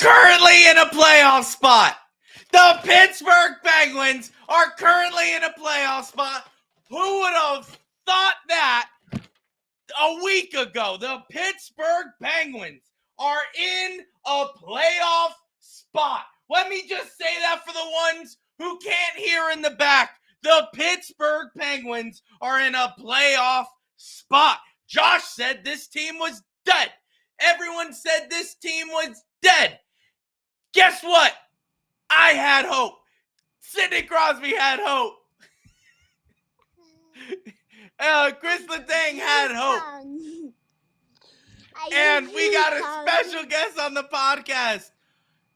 currently in a playoff spot. The Pittsburgh Penguins are currently in a playoff spot. Who would have thought that a week ago? The Pittsburgh Penguins are in a playoff spot. Let me just say that for the ones who can't hear in the back. The Pittsburgh Penguins are in a playoff spot. Josh said this team was dead. Everyone said this team was dead. Guess what? I had hope. Sidney Crosby had hope. Chris Letang had hope. And we got a special guest on the podcast.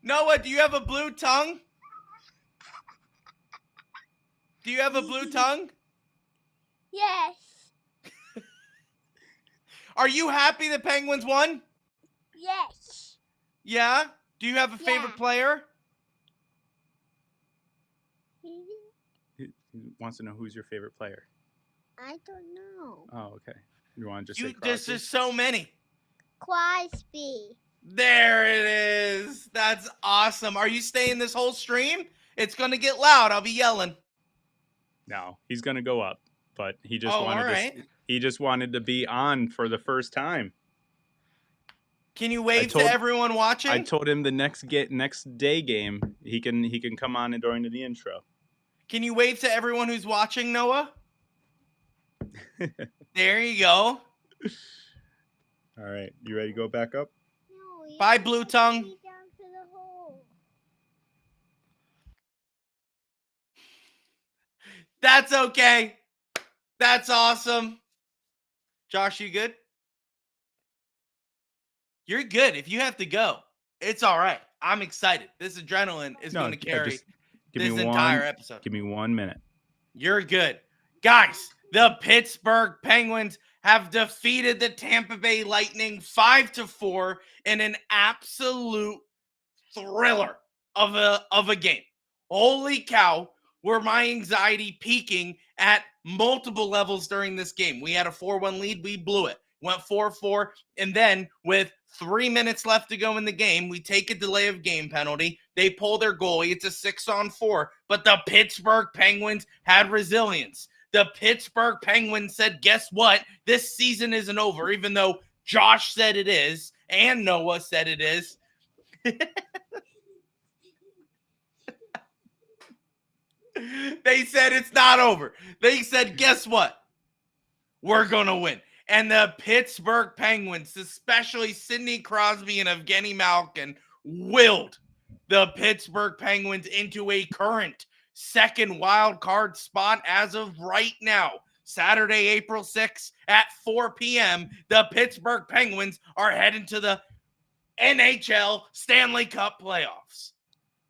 Noah, do you have a blue tongue? Do you have a blue tongue? Yes. Are you happy the Penguins won? Yes. Yeah? Do you have a favorite player? He wants to know who's your favorite player. I don't know. Oh, okay. You want to just say Crosby? There's just so many. Crosby. There it is. That's awesome. Are you staying this whole stream? It's going to get loud. I'll be yelling. No, he's going to go up, but he just he just wanted to be on for the first time. Can you wave to everyone watching? I told him the next day game he can come on during the intro. Can you wave to everyone who's watching, Noah? There you go. All right, you ready to go back up? No, bye, Blue Tongue. Down to the hole. That's okay. That's awesome. Josh, you good? You're good. If you have to go, it's all right. I'm excited. This adrenaline is going to carry this entire episode. Give me 1 minute. You're good. Guys, the Pittsburgh Penguins have defeated the Tampa Bay Lightning 5-4 in an absolute thriller of a game. Holy cow, were my anxiety peaking at multiple levels during this game. We had a 4-1 lead. We blew it. Went 4-4. And then with 3 minutes left to go in the game, we take a delay of game penalty. They pull their goalie. It's a 6-on-4. But the Pittsburgh Penguins had resilience. The Pittsburgh Penguins said, guess what? This season isn't over, even though Josh said it is and Noah said it is. They said it's not over. They said, guess what? We're going to win. And the Pittsburgh Penguins, especially Sidney Crosby and Evgeny Malkin, willed the Pittsburgh Penguins into a current second wild card spot as of right now. Saturday, April 6th at 4 p.m., the Pittsburgh Penguins are heading to the NHL Stanley Cup playoffs.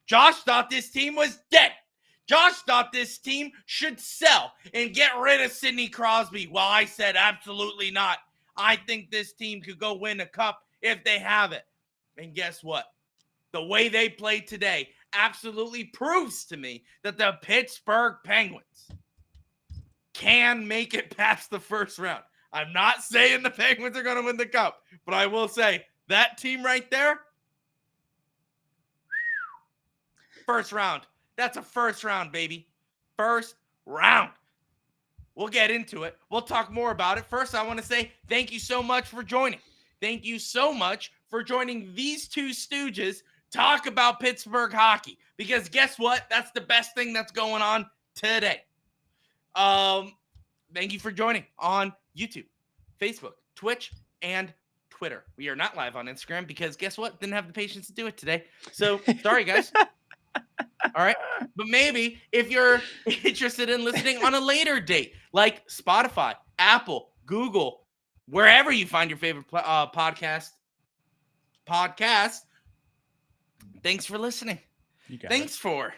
Josh thought this team was dead. Josh thought this team should sell and get rid of Sidney Crosby. Well, I said absolutely not. I think this team could go win a cup if they have it. And guess what? The way they played today absolutely proves to me that the Pittsburgh Penguins can make it past the first round. I'm not saying the Penguins are going to win the cup, but I will say that team right there, first round. That's a first round, baby. First round. We'll get into it. We'll talk more about it. First, I want to say thank you so much for joining. Thank you so much for joining these two stooges talk about Pittsburgh hockey. Because guess what? That's the best thing that's going on today. Thank you for joining on YouTube, Facebook, Twitch, and Twitter. We are not live on Instagram because guess what? Didn't have the patience to do it today. So sorry, guys. All right. But maybe if you're interested in listening on a later date, like Spotify, Apple, Google, wherever you find your favorite podcast, thanks for listening. Thanks for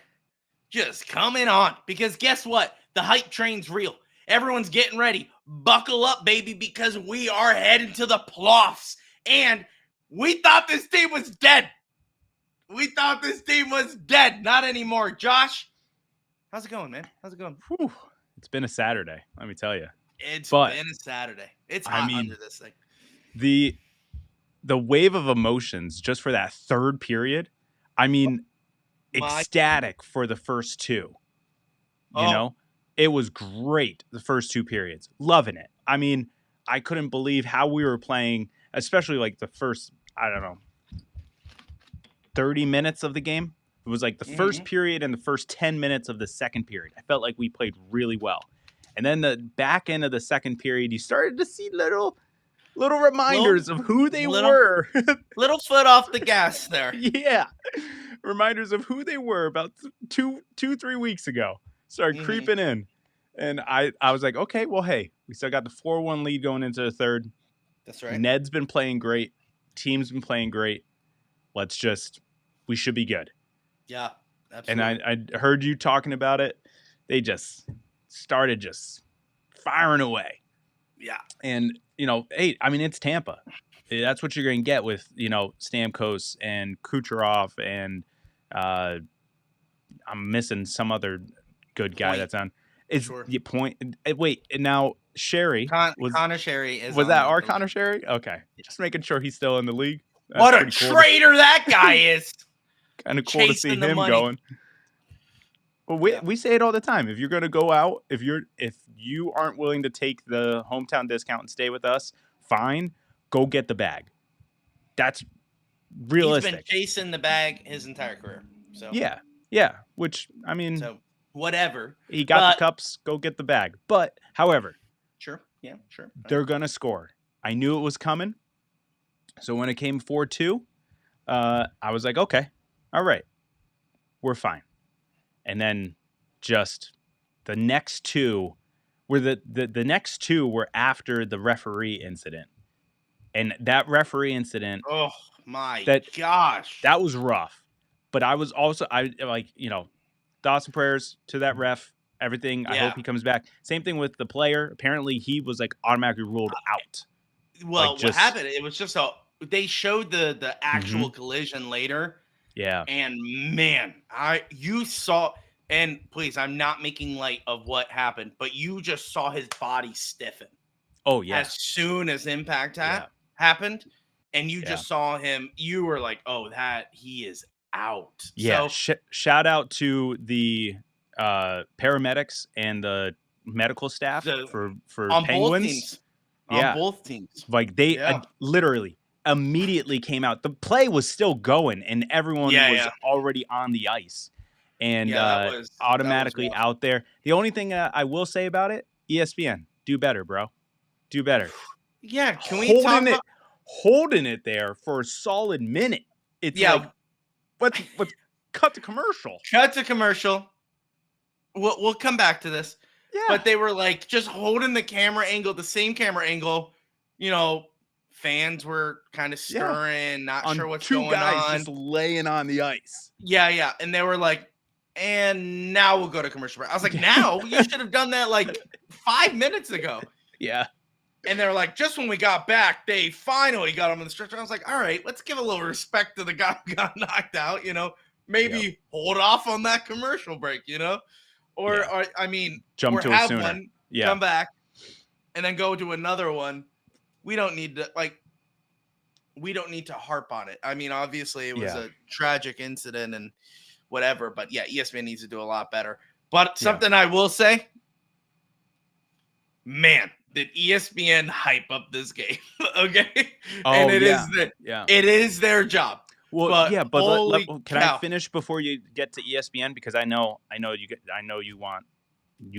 just coming on. Because guess what? The hype train's real. Everyone's getting ready. Buckle up, baby, because we are heading to the playoffs. And we thought this team was dead. We thought this team was dead. Not anymore. Josh, how's it going, man? How's it going? Whew. It's been a Saturday, let me tell you. It's been a Saturday. It's hot under this thing. the wave of emotions just for that third period. I mean, ecstatic for the first two. You know, it was great. The first two periods, loving it. I mean, I couldn't believe how we were playing, especially like the first, I don't know, 30 minutes of the game. It was like the first period and the first 10 minutes of the second period. I felt like we played really well. And then the back end of the second period, you started to see little reminders of who they were. Little foot off the gas there. Yeah. Reminders of who they were about 3 weeks ago. Started creeping in. And I was like, okay, well, hey, we still got the 4-1 lead going into the third. That's right. Ned's been playing great. Team's been playing great. We should be good. Yeah, absolutely. And I heard you talking about it. They just started just firing away. Yeah. And, hey, I mean, it's Tampa. That's what you're going to get with, Stamkos and Kucherov and I'm missing some other good guy that's on. Is the point? Wait, now Sherry Connor Sherry was that our Connor Sherry? Okay, just making sure he's still in the league. That's what a traitor that guy is! Kind of cool to see him going. Well, we say it all the time. If you're going to go out, if you aren't willing to take the hometown discount and stay with us, fine, go get the bag. That's realistic. He's been chasing the bag his entire career. So yeah. Which I mean, so whatever. He got the cups. Go get the bag. But however, sure. They're gonna score. I knew it was coming. So when it came 4-2, I was like, okay, all right, we're fine. And then just the next two were the next two were after the referee incident. And that referee incident, oh my gosh, that was rough. But I was also thoughts and prayers to that ref. Everything. Yeah. I hope he comes back. Same thing with the player. Apparently, he was like automatically ruled out. Well, what happened? It was just they showed the actual collision later. Yeah. And man, you saw, and please, I'm not making light of what happened, but you just saw his body stiffen. Oh yeah. As soon as impact happened, and you just saw him, you were like, "Oh, he is out." Yeah. So, shout out to the paramedics and the medical staff for Penguins. On both teams. Like they literally immediately came out. The play was still going, and everyone was already on the ice, and automatically out there. The only thing I will say about it, ESPN, do better, bro. Do better. Yeah, can we talk about holding it there for a solid minute? It's like, let's cut to commercial. Cut to commercial. We'll come back to this. Yeah. But they were like just holding the camera angle, the same camera angle. Fans were kind of stirring, not sure what's going on. Two guys just laying on the ice. Yeah. And they were like, and now we'll go to commercial break. I was like, now? You should have done that like 5 minutes ago. Yeah. And they were like, just when we got back, they finally got him in the stretcher. I was like, all right, let's give a little respect to the guy who got knocked out, maybe hold off on that commercial break, or I mean, jump to it sooner. One, come back, and then go to another one. We don't need to harp on it. I mean, obviously it was a tragic incident and whatever, but ESPN needs to do a lot better. But something I will say, man, did ESPN hype up this game? Okay, and it is their job. Well, but can I finish before you get to ESPN, because I know you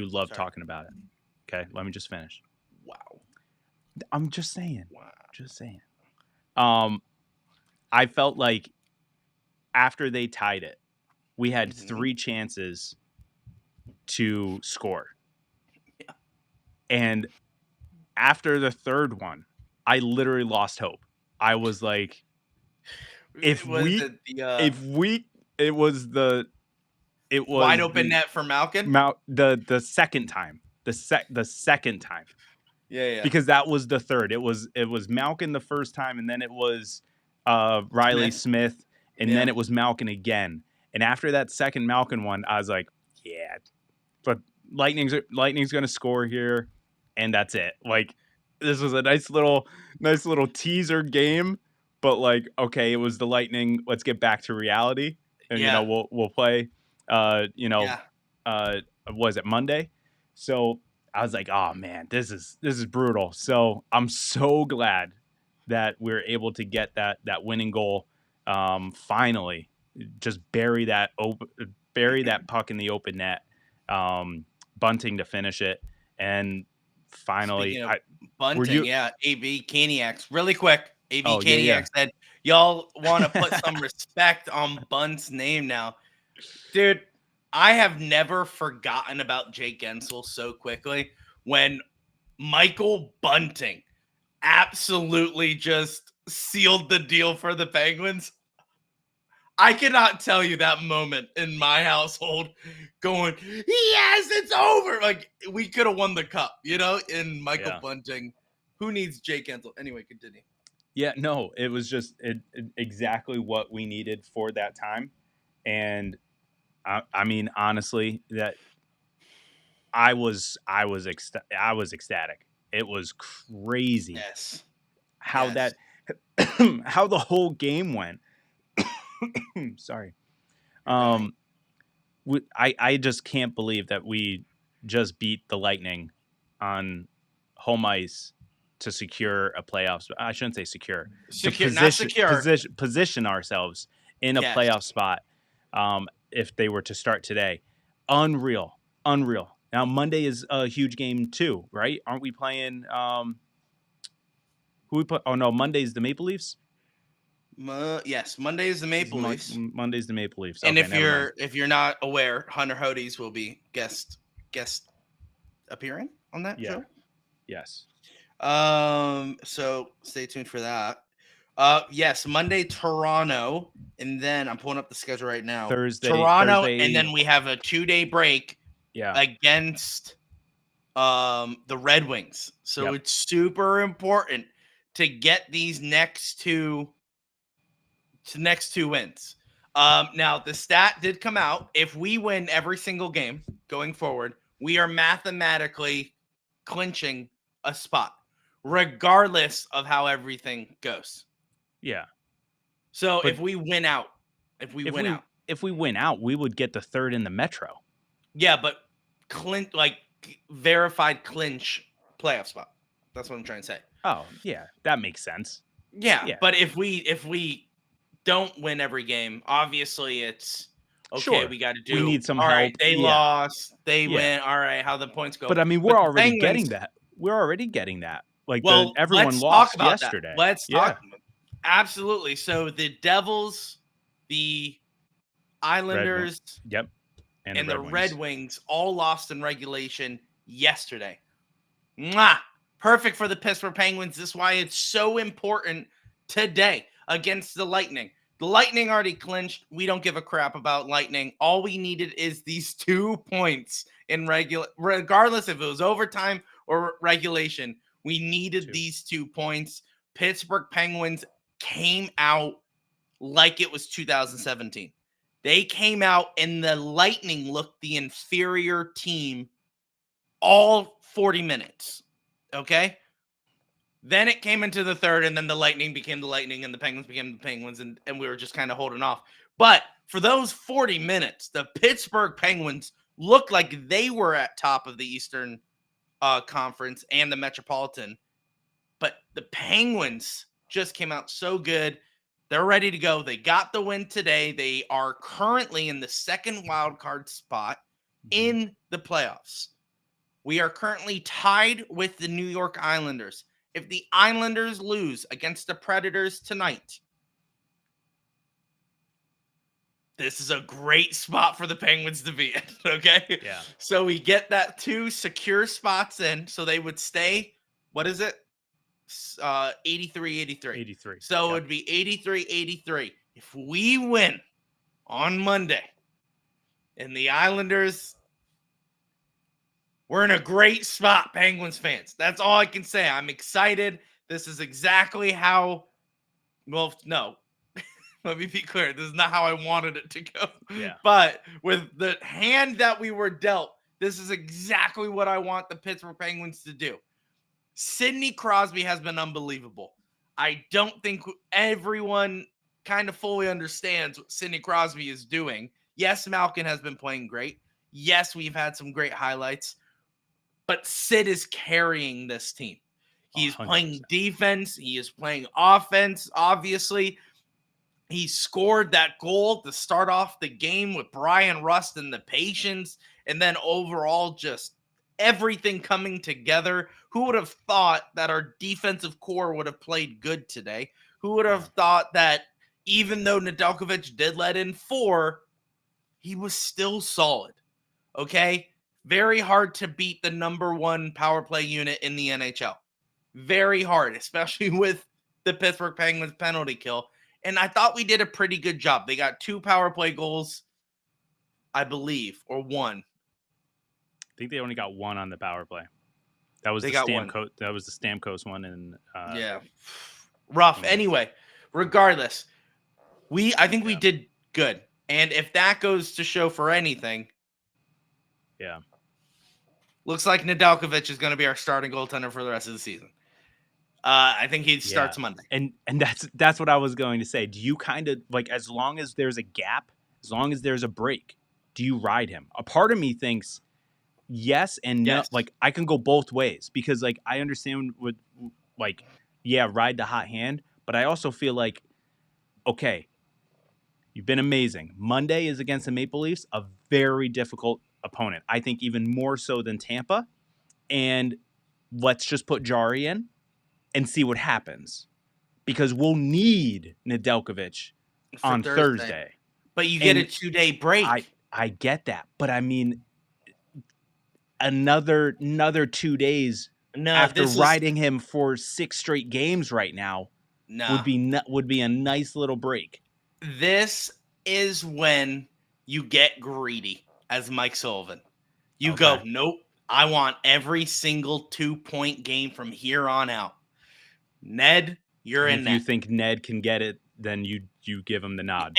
love talking about it. Okay, let me just finish. Wow, I'm just saying. Wow, just saying. I felt like after they tied it, we had 3 chances to score, and after the third one, I literally lost hope. I was like, it was wide open net for Malkin. The second time, the second time. Yeah. Because that was the third. It was Malkin the first time, and then it was Riley Smith, and then it was Malkin again. And after that second Malkin one, I was like, yeah, but Lightning's going to score here. And that's it. Like, this was a nice little teaser game but like, okay, it was the Lightning. Let's get back to reality, and Yeah. we'll play. Yeah. Was it Monday? So I was like, oh man, this is brutal. So I'm so glad that we're able to get that winning goal. Finally, just bury that puck in the open net. Bunting to finish it, and finally, Speaking of Bunting, AB Caniacs. Really quick, AB Oh, yeah, Caniacs said, y'all want to put some respect on Bunt's name now. Dude, I have never forgotten about Jake Gensel so quickly when Michael Bunting absolutely just sealed the deal for the Penguins. I cannot tell you that moment in my household going, yes, it's over. Like, we could have won the cup, in Michael Bunting. Who needs Jake Gensel? Anyway, continue. Yeah, no, it was just exactly what we needed for that time. And I mean, honestly, that I was ecstatic. It was crazy. Yes. How Yes. how the whole game went. Sorry. I just can't believe that we just beat the Lightning on home ice to secure a playoff spot. I shouldn't say secure. Not secure. Position ourselves in a playoff spot if they were to start today. Unreal. Now Monday is a huge game too, right? Aren't we playing who we put? Oh no, Monday's the Maple Leafs. Yes, Monday is the Maple Leafs. Monday's the Maple Leafs. And okay, if you're not aware, Hunter Hodes will be guest appearing on that show. Yes. So stay tuned for that. Yes, Monday Toronto, and then I'm pulling up the schedule right now. Toronto, and then we have a 2-day break. Against the Red Wings. So it's super important to get these next two wins. Now the stat did come out. If we win every single game going forward, we are mathematically clinching a spot, regardless of how everything goes. Yeah. So if we win out, we would get the third in the Metro. Yeah, but verified clinch playoff spot. That's what I'm trying to say. Oh, yeah, that makes sense. Yeah. But if we don't win every game, obviously it's okay. Sure. We got to do. We need some all help. Right, they lost. They win. All right, how the points go. But I mean, we're already getting that. Like, everyone lost yesterday. Let's talk. Absolutely. So the Devils, the Islanders, and the Red Wings all lost in regulation yesterday. Mwah! Perfect for the Pittsburgh Penguins. This is why it's so important today against the Lightning. The Lightning already clinched. We don't give a crap about Lightning. All we needed is these 2 points in regardless if it was overtime or regulation. We needed these 2 points. Pittsburgh Penguins came out like it was 2017. They came out and the Lightning looked the inferior team all 40 minutes. Okay? Then it came into the third, and then the Lightning became the Lightning, and the Penguins became the Penguins, and we were just kind of holding off. But for those 40 minutes, the Pittsburgh Penguins looked like they were at top of the Eastern Conference and the Metropolitan. But the Penguins just came out so good. They're ready to go. They got the win today. They are currently in the second wild card spot in the playoffs. We are currently tied with the New York Islanders. If the Islanders lose against the Predators tonight, this is a great spot for the Penguins to be in, okay? Yeah. So we get that 2 secure spots in, so they would stay, what is it? 83. So it would be 83. If we win on Monday and the Islanders, we're in a great spot, Penguins fans. That's all I can say. I'm excited. This is exactly how, well, no. Let me be clear. This is not how I wanted it to go. Yeah. But with the hand that we were dealt, this is exactly what I want the Pittsburgh Penguins to do. Sidney Crosby has been unbelievable. I don't think everyone kind of fully understands what Sidney Crosby is doing. Yes, Malkin has been playing great. Yes, we've had some great highlights, but Sid is carrying this team. He's 100%. playing defense. He is playing offense, obviously. He scored that goal to start off the game with Brian Rust and the patience, and then overall just everything coming together. Who would have thought that our defensive core would have played good today? Who would have thought that even though Nedeljkovic did let in 4, he was still solid? Okay? Very hard to beat the number 1 power play unit in the NHL. Very hard, especially with the Pittsburgh Penguins penalty kill. And I thought we did a pretty good job. They got 2 power play goals, I believe, or 1. I think they only got 1 on the power play. That was They the got 1. That was the Stamkos one, and yeah, rough. Anyway, regardless, I think we did good. And if that goes to show for anything, yeah, looks like Nedeljkovic is going to be our starting goaltender for the rest of the season. I think he starts Monday. And that's what I was going to say. Do you kind of like, as long as there's a gap, as long as there's a break, do you ride him? A part of me thinks yes and no. Yes. Like, I can go both ways, because like I understand what, like, yeah, ride the hot hand, but I also feel like, okay, you've been amazing. Monday is against the Maple Leafs, a very difficult opponent. I think even more so than Tampa. And let's just put Jari in and see what happens, because we'll need Nedeljkovic on Thursday. But you get a 2-day break. I get that, but I mean, another 2 days after riding him for 6 straight games right now would be a nice little break. This is when you get greedy as Mike Sullivan. You go, nope, I want every single 2-point game from here on out. Ned, you're in If that. you think Ned can get it, then you give him the nod.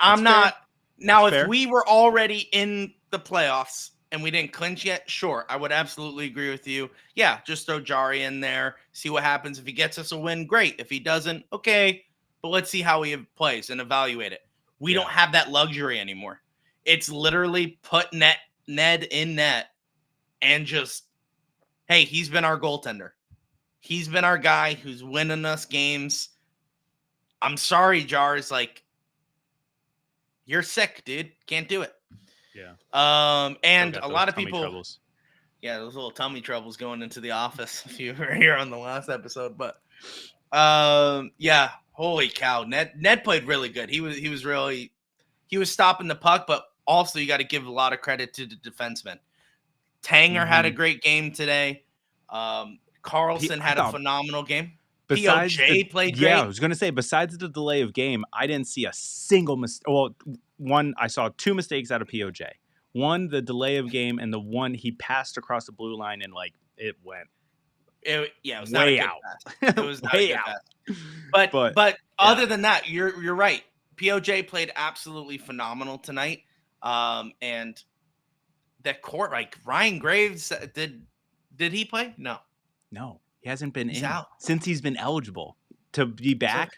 I'm not. Now, if fair. we were already in the playoffs and we didn't clinch yet, sure, I would absolutely agree with you. Yeah, just throw Jari in there, see what happens. If he gets us a win, great. If he doesn't, okay. But let's see how he plays and evaluate it. We don't have that luxury anymore. It's literally put Ned in net and just, hey, he's been our goaltender. He's been our guy who's winning us games. I'm sorry, Jars. Like, you're sick, dude. Can't do it. Yeah. And a lot of tummy people. troubles. Yeah, those little tummy troubles going into the office if you were here on the last episode. But yeah, holy cow. Ned played really good. He was stopping the puck, but also you got to give a lot of credit to the defenseman. Tanger had a great game today. Carlson had a phenomenal game. POJ played great. Yeah, I was going to say, besides the delay of game, I didn't see a single mistake. Well, I saw 2 mistakes out of POJ. One, the delay of game, and the one he passed across the blue line and like it went. It was way not out. It was not way out. But other than that, you're right. POJ played absolutely phenomenal tonight. And that court, like Ryan Graves, did he play? No, he hasn't been in out since he's been eligible to be back.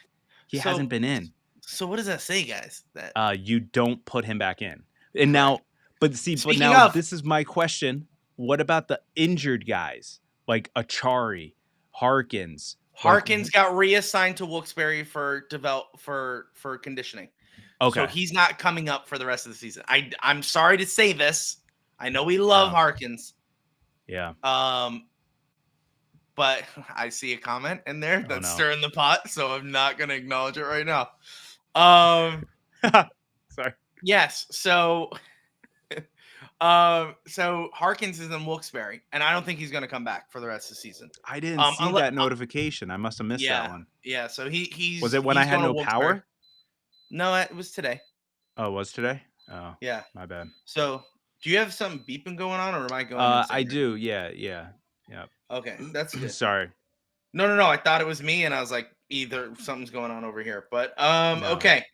He hasn't been in. So what does that say, guys? That you don't put him back in. And now, this is my question. What about the injured guys like Achari, Harkins? Harkins got reassigned to Wilkes-Barre for conditioning. Okay. So he's not coming up for the rest of the season. I'm sorry to say this. I know we love Harkins. Yeah. But I see a comment in there that's stirring the pot, so I'm not going to acknowledge it right now. Sorry. Yes. So Harkins is in Wilkes-Barre, and I don't think he's going to come back for the rest of the season. I didn't see that notification. I must have missed that one. Yeah. So he's. Was it when I had no power? No, it was today. Oh, it was today? Oh, yeah. My bad. So, do you have some beeping going on, or am I going? I do. Yeah. Okay, that's good. Sorry. No. I thought it was me, and I was like, either something's going on over here. But okay.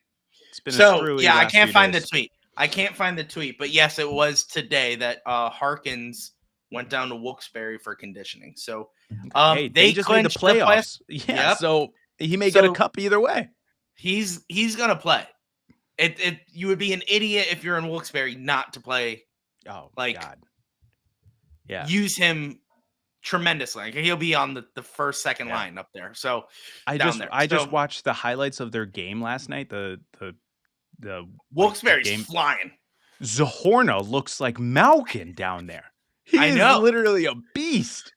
It's been I can't find the tweet. I can't find the tweet, but yes, it was today that Harkins went down to Wilkes-Barre for conditioning. So they just made the playoffs. Yeah. Yep. So He may get a So- cup either way. He's gonna play. You would be an idiot if you're in Wilkes-Barre not to play. Oh, Like, God. Yeah. Use him tremendously. Like, he'll be on the first, second Yeah. line up there. So I down just there. I just So- watched the highlights of their game last night. The Wilkes-Barre's game. flying. Zahorna looks like Malkin down there. He I is know. literally a beast.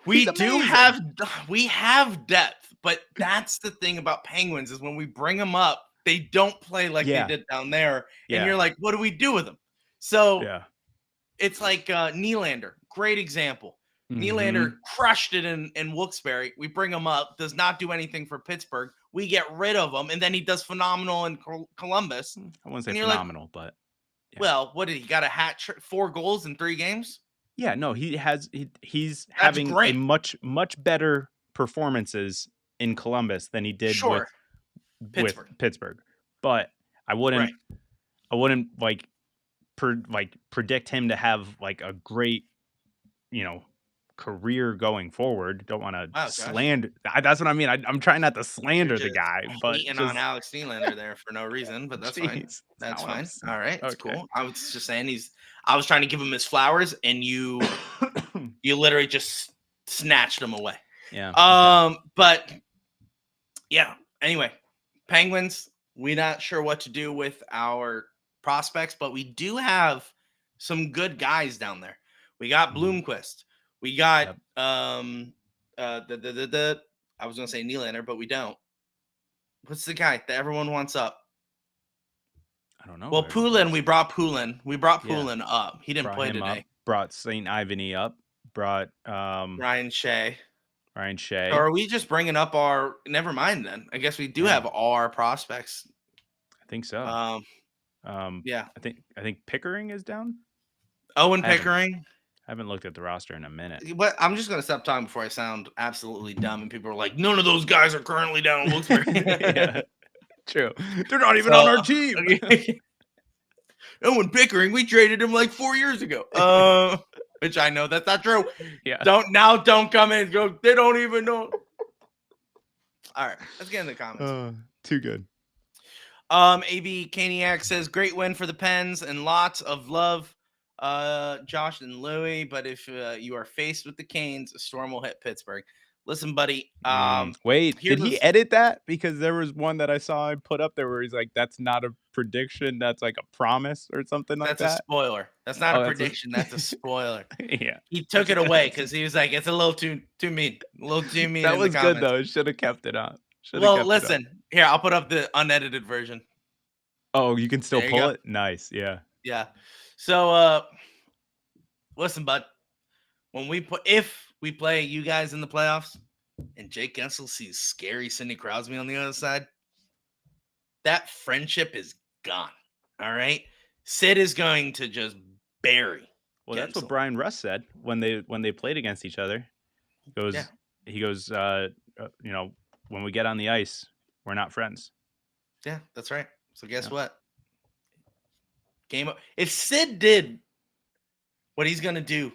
We He's do amazing. have depth, but that's the thing about Penguins is when we bring them up, they don't play like Yeah. they did down there, Yeah. and you're like, what do we do with them? So Yeah. it's like Nylander, great example. Mhm. Nylander crushed it in Wilkes-Barre. We bring him up, does not do anything for Pittsburgh. We get rid of him, and then he does phenomenal in Columbus. I wouldn't say and you're like, phenomenal, but yeah. Well, what did he got? A hat trick, 4 goals in 3 games? yeah, no, he's having great. a much better performances in Columbus than he did Sure. with Pittsburgh. But I wouldn't like predict him to have like a great, career going forward. Don't want to Wow, Josh. slander. That's what I mean. I'm trying not to slander You're the just guy, but hating on Alex Nylander there for no reason, but that's fine. Jeez, That's not what I'm fine. saying. All right, it's Okay. cool. I was just saying I was trying to give him his flowers, and you literally just snatched him away. Yeah. Okay. But yeah. Anyway, Penguins. We're not sure what to do with our prospects, but we do have some good guys down there. We got Bloomquist. We got I was gonna say Nylander, but we don't. What's the guy that everyone wants up? I don't know. Well, Poulin, we brought Poulin. We brought Yeah. Poulin up. He didn't Brought play him today. up, brought St. Ivany up, brought Ryan Shea. Ryan Shea. Or are we just bringing up our? Never mind then. I guess we do Yeah. have our prospects. I think so. Yeah. I think Pickering is down. Owen I haven't- Pickering. I haven't looked at the roster in a minute. But I'm just gonna stop talking before I sound absolutely dumb, and people are like, "None of those guys are currently down in Wilkes-Barre." Yeah, true. They're not even on our team. Owen Pickering, we traded him like 4 years ago. Which I know that's not true. Yeah. Don't come in and go, they don't even know. All right, let's get in the comments. Too good. AB Caniac says, great win for the Pens and lots of love, Josh and Louie. But if you are faced with the Canes, a storm will hit Pittsburgh. Listen, buddy. Wait, did here's he edit that? Because there was one that I saw him put up there where he's like, "That's not a prediction. That's like a promise or something like That's a that." spoiler. That's not Oh, a that's a- prediction. That's a spoiler. Yeah, He took it away because he was like, it's a little too mean. A little too mean. that in was the good comments. though. Should have kept it up. Should've Well, kept it up. listen. Here, I'll put up the unedited version. Oh, you can still There you pull go. it. Nice. Yeah. Yeah. So, listen, bud. If we play you guys in the playoffs, and Jake Gensel sees scary Sidney Crosby on the other side, that friendship is gone. All right. Sid is going to just bury. Well, that's what Gensel. Brian Russ said when they played against each other. He goes, when we get on the ice, we're not friends. Yeah, that's right. So guess Yeah. what? Game up. If Sid did what he's gonna do,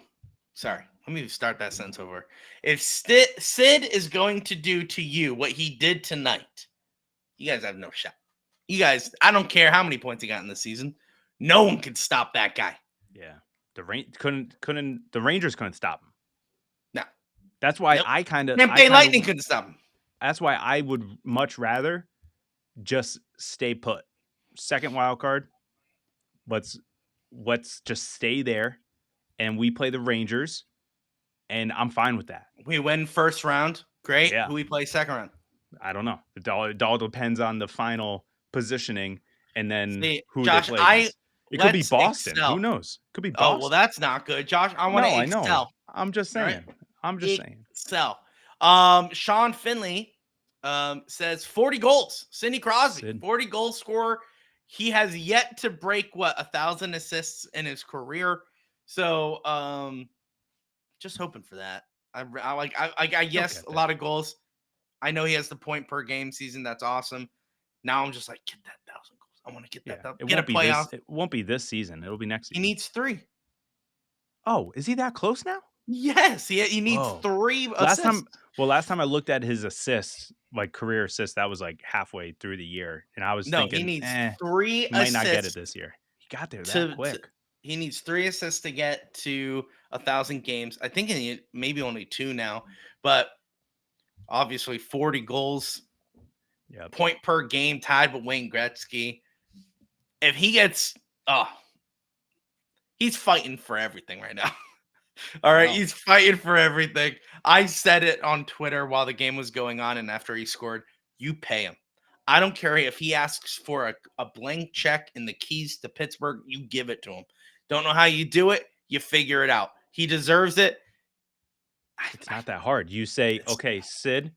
sorry, let me start that sentence over. If Sid is going to do to you what he did tonight, you guys have no shot. You guys, I don't care how many points he got in the season. No one could stop that guy. Yeah. The Rangers couldn't stop him. No. That's why Nope. I kind of Tampa Bay Lightning couldn't stop him. That's why I would much rather just stay put. Second wild card. Let's just stay there, and we play the Rangers, and I'm fine with that. We win first round. Great. Yeah. Who we play second round? I don't know. It all depends on the final positioning, and then See, who Josh, they play against. It could be let's Boston. excel. Who knows? Could be Oh, Boston. well, that's not good. Josh, I want to I excel. know. I'm just All right. saying. I'm just saying. Excel. Sean Finley says 40 goals. Sidney Crosby, Sid. 40 goal scorer. He has yet to break 1,000 assists in his career. So just hoping for that. I guess get a that. lot of goals. I know he has the point per game season. That's awesome. Now I'm just like, get that 1,000 goals. I want to get Yeah. that. It Get a won't be playoff. this. It won't be this season. It'll be next He season. needs 3. Oh, is he that close now? Yes, he needs Whoa. 3 Last assists. time I looked at his assists like career assists, that was like halfway through the year, and I was No, he thinking, needs he 3 might not get it assists this year. He got there that to quick. he needs 3 assists to get to 1,000 games. I think he need maybe only 2 now, but obviously 40 goals, Yep. point per game, tied with Wayne Gretzky. If he gets, he's fighting for everything right now. All right, Wow. he's fighting for everything. I said it on Twitter while the game was going on, and after he scored, you pay him. I don't care if he asks for a blank check and the keys to Pittsburgh, you give it to him. Don't know how you do it, you figure it out. He deserves it. It's not that hard. You say, okay, Sid,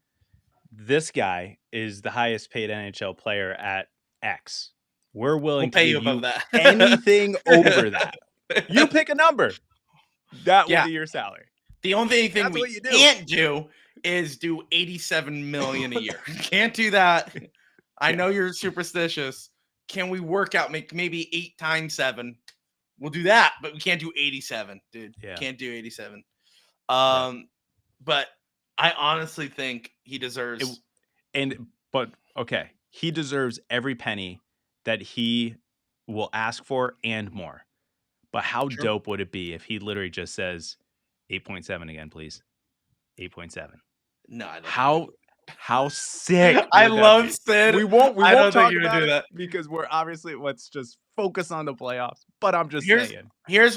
this guy is the highest paid NHL player at X. We're willing We'll to pay give you above you that. anything over that. You pick a number. That will Yeah. be your salary. The only thing That's we what you do. can't do is do 87 million a year. Can't do that. I know you're superstitious. Can we work out maybe 8 times 7? We'll do that, but we can't do 87, dude. Yeah. Can't do 87. Yeah. But I honestly think he deserves But okay, he deserves every penny that he will ask for and more. But how True. dope would it be if he literally just says 8.7 again, please? 8.7. No, I don't How sick I would that love be? Sid. We won't I don't talk think you would about do it that. because we're obviously let's just focus on the playoffs. But I'm just saying. Here's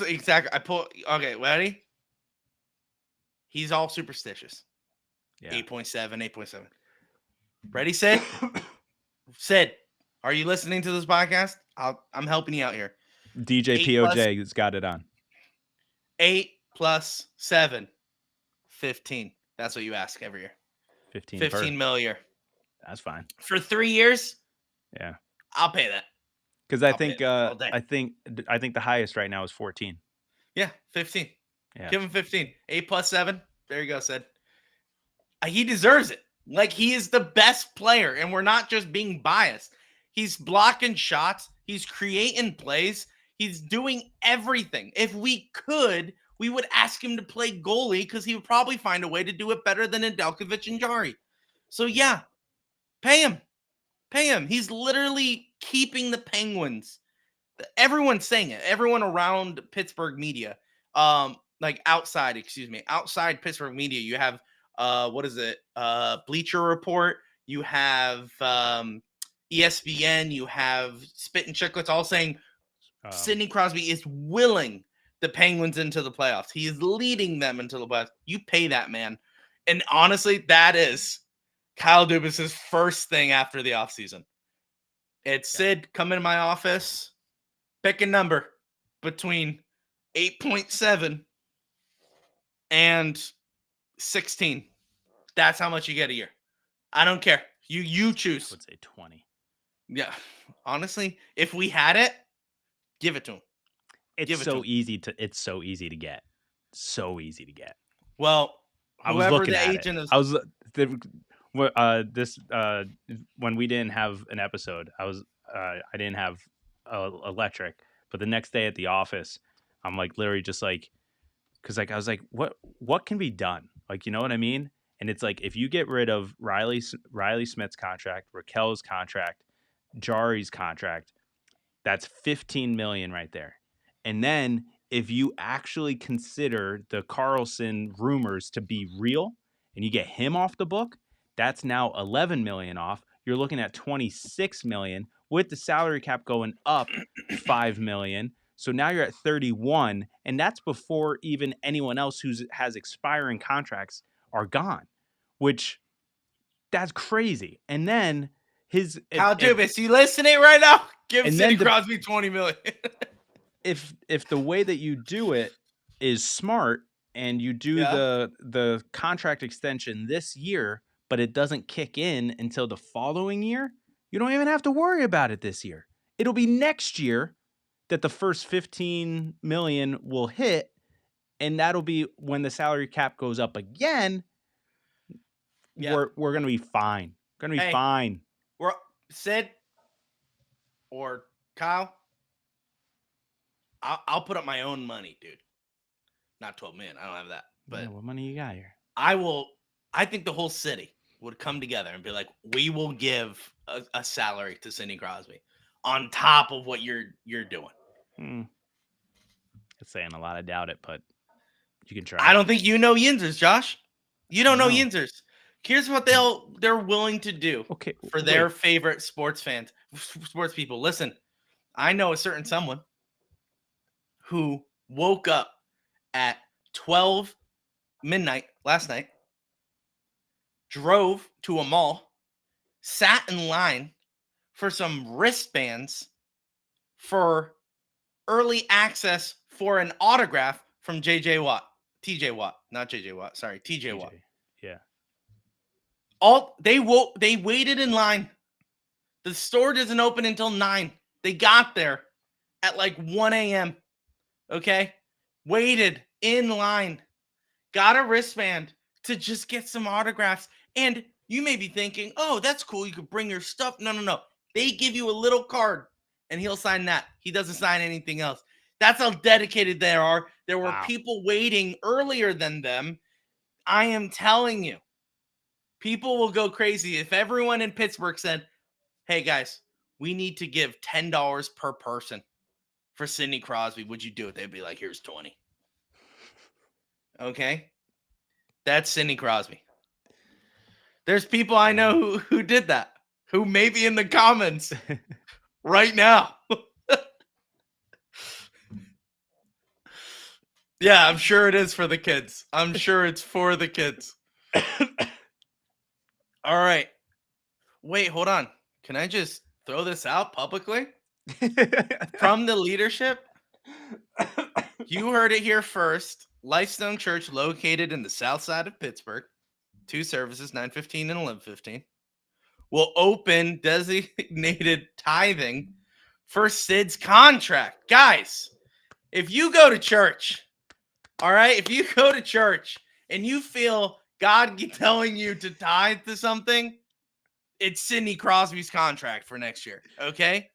exactly I pull. Okay, ready? He's all superstitious. Yeah. 8.7, 8.7. Ready, Sid? Sid, are you listening to this podcast? I'm helping you out here. DJ 8 POJ has got it on. 8 plus 7, 15. That's what you ask every year. 15 mil a year. That's fine. For 3 years, Yeah. I'll pay that. Because I I'll think pay that all day. I think the highest right now is 14. Yeah, 15. Yeah. Give him 15. 8 plus 7. There you go, Sid. He deserves it. Like, he is the best player, and we're not just being biased. He's blocking shots. He's creating plays. He's doing everything. If we could, we would ask him to play goalie because he would probably find a way to do it better than Nedeljkovic and Jari. So, yeah, pay him. Pay him. He's literally keeping the Penguins. Everyone's saying it. Everyone around Pittsburgh media, outside Pittsburgh media, you have Bleacher Report, you have ESPN, you have Spit and Chicklets, all saying Sidney Crosby is willing the Penguins into the playoffs. He is leading them into the playoffs. You pay that man. And honestly, that is Kyle Dubas's first thing after the offseason. It's Sid, come into my office, pick a number between 8.7 and 16. That's how much you get a year. I don't care. You choose. I would say 20. Yeah. Honestly, if we had it, give it to him. It's so easy to get. So easy to get. Well, I was looking the at agent it. is. I was when we didn't have an episode, I didn't have electric, but the next day at the office, I'm like literally just like, because like I was like, what can be done? Like, you know what I mean? And it's like if you get rid of Riley Smith's contract, Raquel's contract, Jari's contract, that's 15 million right there. And then if you actually consider the Carlson rumors to be real and you get him off the book, that's now 11 million off. You're looking at 26 million with the salary cap going up 5 million. So now you're at 31, and that's before even anyone else who has expiring contracts are gone, which that's crazy. And then Kyle Dubas, you listening right now? Give Sidney Crosby 20 million. if the way that you do it is smart and you do the contract extension this year, but it doesn't kick in until the following year, you don't even have to worry about it this year. It'll be next year that the first 15 million will hit, and that'll be when the salary cap goes up again. We're going to be fine. Going to be fine. We're Sid or Kyle. I'll put up my own money, dude. Not 12 million. I don't have that. But what money you got here? I think the whole city. would come together and be like, we will give a salary to Sidney Crosby on top of what you're doing. It's saying a lot. I doubt it, but you can try. I don't think you know Yinzers, Josh. You don't know No. Yinzers. Here's what they're willing to do for their favorite sports people. Listen, I know a certain someone who woke up at 12 midnight last night, drove to a mall, sat in line for some wristbands for early access for an autograph from TJ Watt, not JJ Watt. Sorry, TJ Watt. Yeah. They waited in line. The store doesn't open until 9. They got there at like 1 a.m. Okay? Waited in line. Got a wristband to just get some autographs. And you may be thinking, oh, that's cool. You could bring your stuff. No. They give you a little card and he'll sign that. He doesn't sign anything else. That's how dedicated they are. There were people waiting earlier than them. I am telling you, people will go crazy if everyone in Pittsburgh said, hey, guys, we need to give $10 per person for Sidney Crosby. Would you do it? They'd be like, here's 20. Okay? That's Sidney Crosby. There's people I know who did that, who may be in the comments right now. Yeah, I'm sure it is for the kids. I'm sure it's for the kids. All right. Wait, hold on. Can I just throw this out publicly? From the leadership? You heard it here first. Lifestone Church, located in the south side of Pittsburgh. 2 services, 9:15 and 11:15. Will open designated tithing for Sid's contract. Guys, if you go to church, all right, if you go to church and you feel God telling you to tithe to something, it's Sidney Crosby's contract for next year, okay?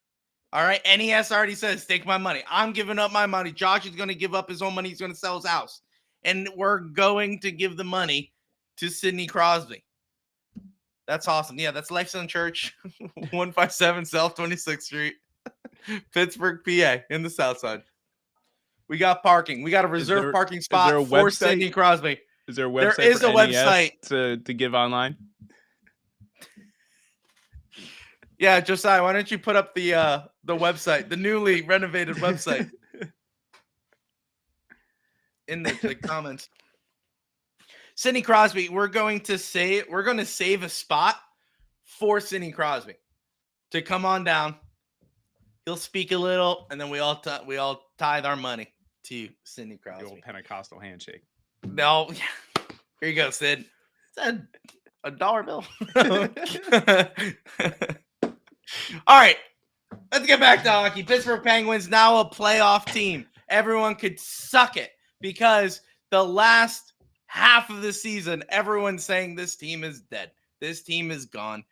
All right, NES already says, take my money. I'm giving up my money. Josh is going to give up his own money. He's going to sell his house. And we're going to give the money to Sidney Crosby. That's awesome. Yeah, that's Lifestone Church, 157 South 26th Street, Pittsburgh, PA, in the south side. We got parking. We got a reserved parking spot for Sidney Crosby. Is there a website? There is a website to give online. Yeah, Josiah, why don't you put up the website, the newly renovated website, in the comments. Sidney Crosby, we're going to save a spot for Sidney Crosby to come on down. He'll speak a little, and then we all tithe our money to Sidney Crosby. The old Pentecostal handshake. No, here you go, Sid. It's a dollar bill. All right, let's get back to hockey. Pittsburgh Penguins now a playoff team. Everyone could suck it because the last half of the season, everyone's saying this team is dead. This team is gone.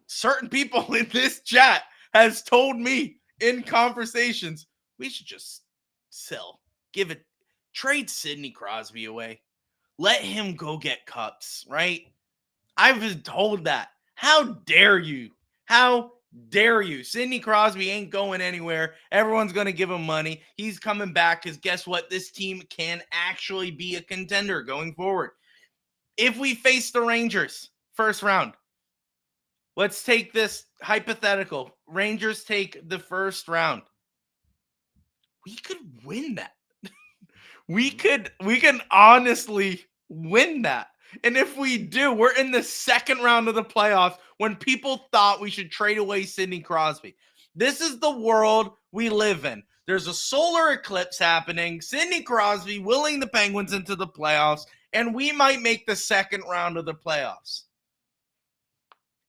Certain people in this chat has told me in conversations, we should just trade Sidney Crosby away. Let him go get cups, right? I've been told that. How dare you? How dare you? Sidney Crosby ain't going anywhere. Everyone's going to give him money. He's coming back because guess what? This team can actually be a contender going forward. If we face the Rangers first round, let's take this hypothetical. Rangers take the first round. We could win that. We can honestly win that. And if we do, we're in the second round of the playoffs when people thought we should trade away Sidney Crosby. This is the world we live in. There's a solar eclipse happening. Sidney Crosby willing the Penguins into the playoffs, and we might make the second round of the playoffs.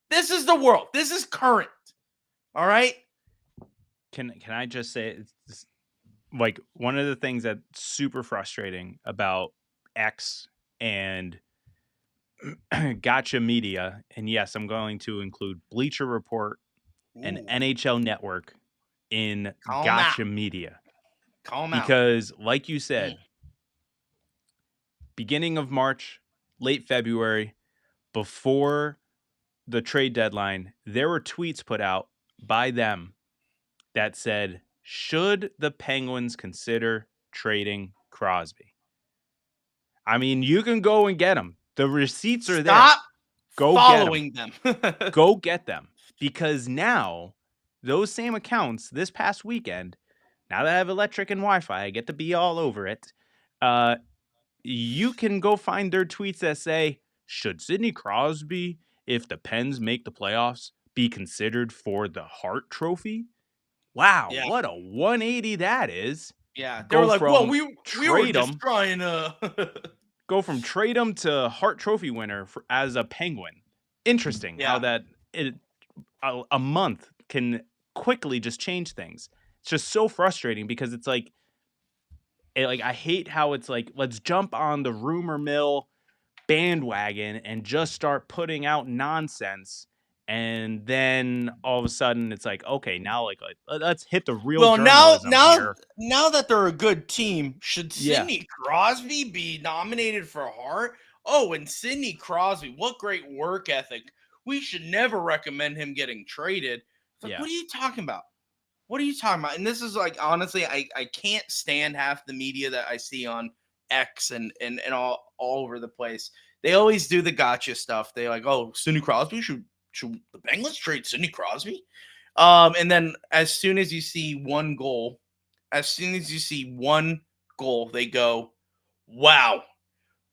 This is the world. This is current. All right? Can I just say, it's like one of the things that's super frustrating about X and Gotcha Media, and yes, I'm going to include Bleacher Report and NHL Network in Gotcha Media. Because, like you said, beginning of March, late February, before the trade deadline, there were tweets put out by them that said, should the Penguins consider trading Crosby? I mean, you can go and get them. The receipts are there. Stop Go following get them. them. Go get them. Because now, those same accounts this past weekend, now that I have electric and Wi-Fi, I get to be all over it. You can go find their tweets that say, should Sidney Crosby, if the Pens make the playoffs, be considered for the Hart Trophy? Wow, Yeah. what a 180 that is. Yeah, they Go were like, "Well, from we were trade just 'em- trying to." go from trade him to Hart Trophy winner as a Penguin. Interesting how Yeah. that a month can quickly just change things. It's just so frustrating because it's like I hate how it's like, let's jump on the rumor mill bandwagon and just start putting out nonsense. And then all of a sudden it's like, okay, now let's hit the real Well, journalism here. now that they're a good team, should Yeah. Sidney Crosby be nominated for Hart? Oh, and Sidney Crosby, what great work ethic. We should never recommend him getting traded. It's like, Yeah. what are you talking about? What are you talking about? And this is like, honestly, I can't stand half the media that I see on X and all over the place. They always do the gotcha stuff. They like, oh, Sidney Crosby, should the Penguins trade Sidney Crosby? And then as soon as you see one goal, they go, wow,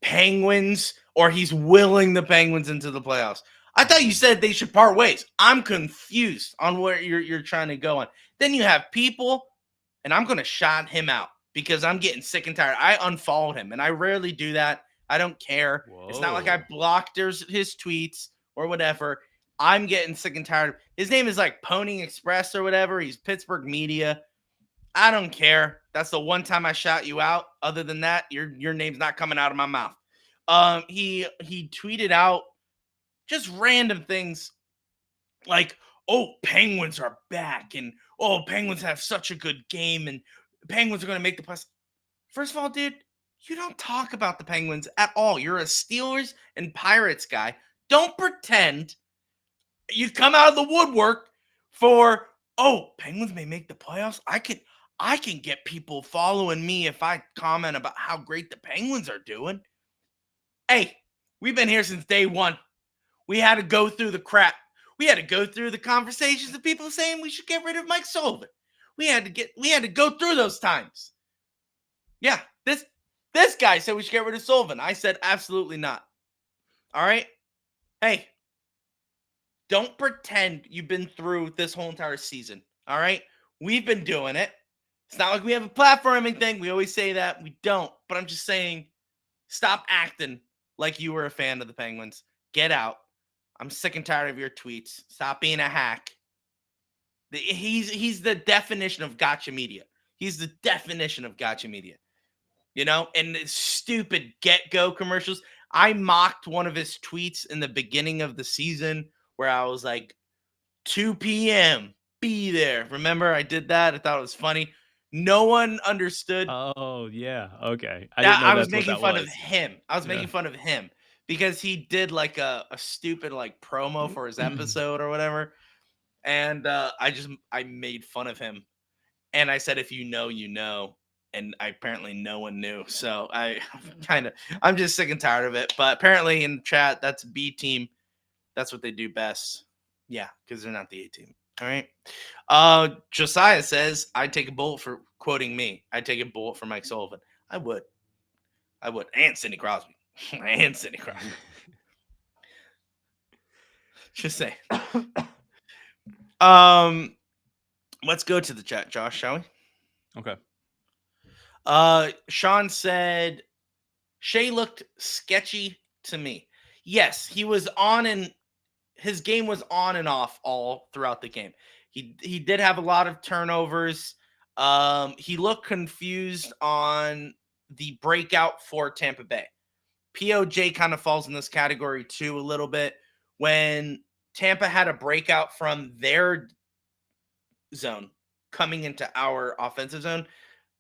Penguins, or he's willing the Penguins into the playoffs. I thought you said they should part ways. I'm confused on where you're trying to go on. Then you have people, and I'm going to shout him out because I'm getting sick and tired. I unfollowed him, and I rarely do that. I don't care. Whoa. It's not like I blocked his tweets or whatever. I'm getting sick and tired. His name is like Pony Express or whatever. He's Pittsburgh media. I don't care. That's the one time I shout you out. Other than that, your name's not coming out of my mouth. He tweeted out just random things like, oh, Penguins are back, and oh, Penguins have such a good game, and Penguins are going to make the playoffs. First of all, dude, you don't talk about the Penguins at all. You're a Steelers and Pirates guy. Don't pretend you come out of the woodwork for, oh, Penguins may make the playoffs. I can get people following me if I comment about how great the Penguins are doing. Hey, we've been here since day one. We had to go through the crap. We had to go through the conversations of people saying we should get rid of Mike Sullivan. We had to go through those times. Yeah, this guy said we should get rid of Sullivan. I said absolutely not. All right? Hey, don't pretend you've been through this whole entire season. All right? We've been doing it. It's not like we have a platforming thing. We always say that. We don't. But I'm just saying, stop acting like you were a fan of the Penguins. Get out. I'm sick and tired of your tweets. Stop being a hack. He's the definition of gotcha media. He's the definition of gotcha media. You know, and the stupid get-go commercials. I mocked one of his tweets in the beginning of the season where I was like, 2 p.m., be there. Remember, I did that. I thought it was funny. No one understood. Oh, yeah. Okay. I Yeah, didn't know I was that's what making that fun was. of him. I was making fun of him because he did like a stupid like promo for his episode or whatever. And I made fun of him. And I said, if you know, you know. And apparently no one knew. So I'm just sick and tired of it. But apparently in chat, that's B team. That's what they do best. Yeah, because they're not the A team. All right. Josiah says, I'd take a bullet for quoting me. I'd take a bullet for Mike Sullivan. I would. And Sidney Crosby. Just say. Let's go to the chat, Josh, shall we? Okay. Sean said, Shea looked sketchy to me. Yes, he was on, and his game was on and off all throughout the game. He did have a lot of turnovers. He looked confused on the breakout for Tampa Bay. POJ kind of falls in this category too a little bit. When Tampa had a breakout from their zone coming into our offensive zone,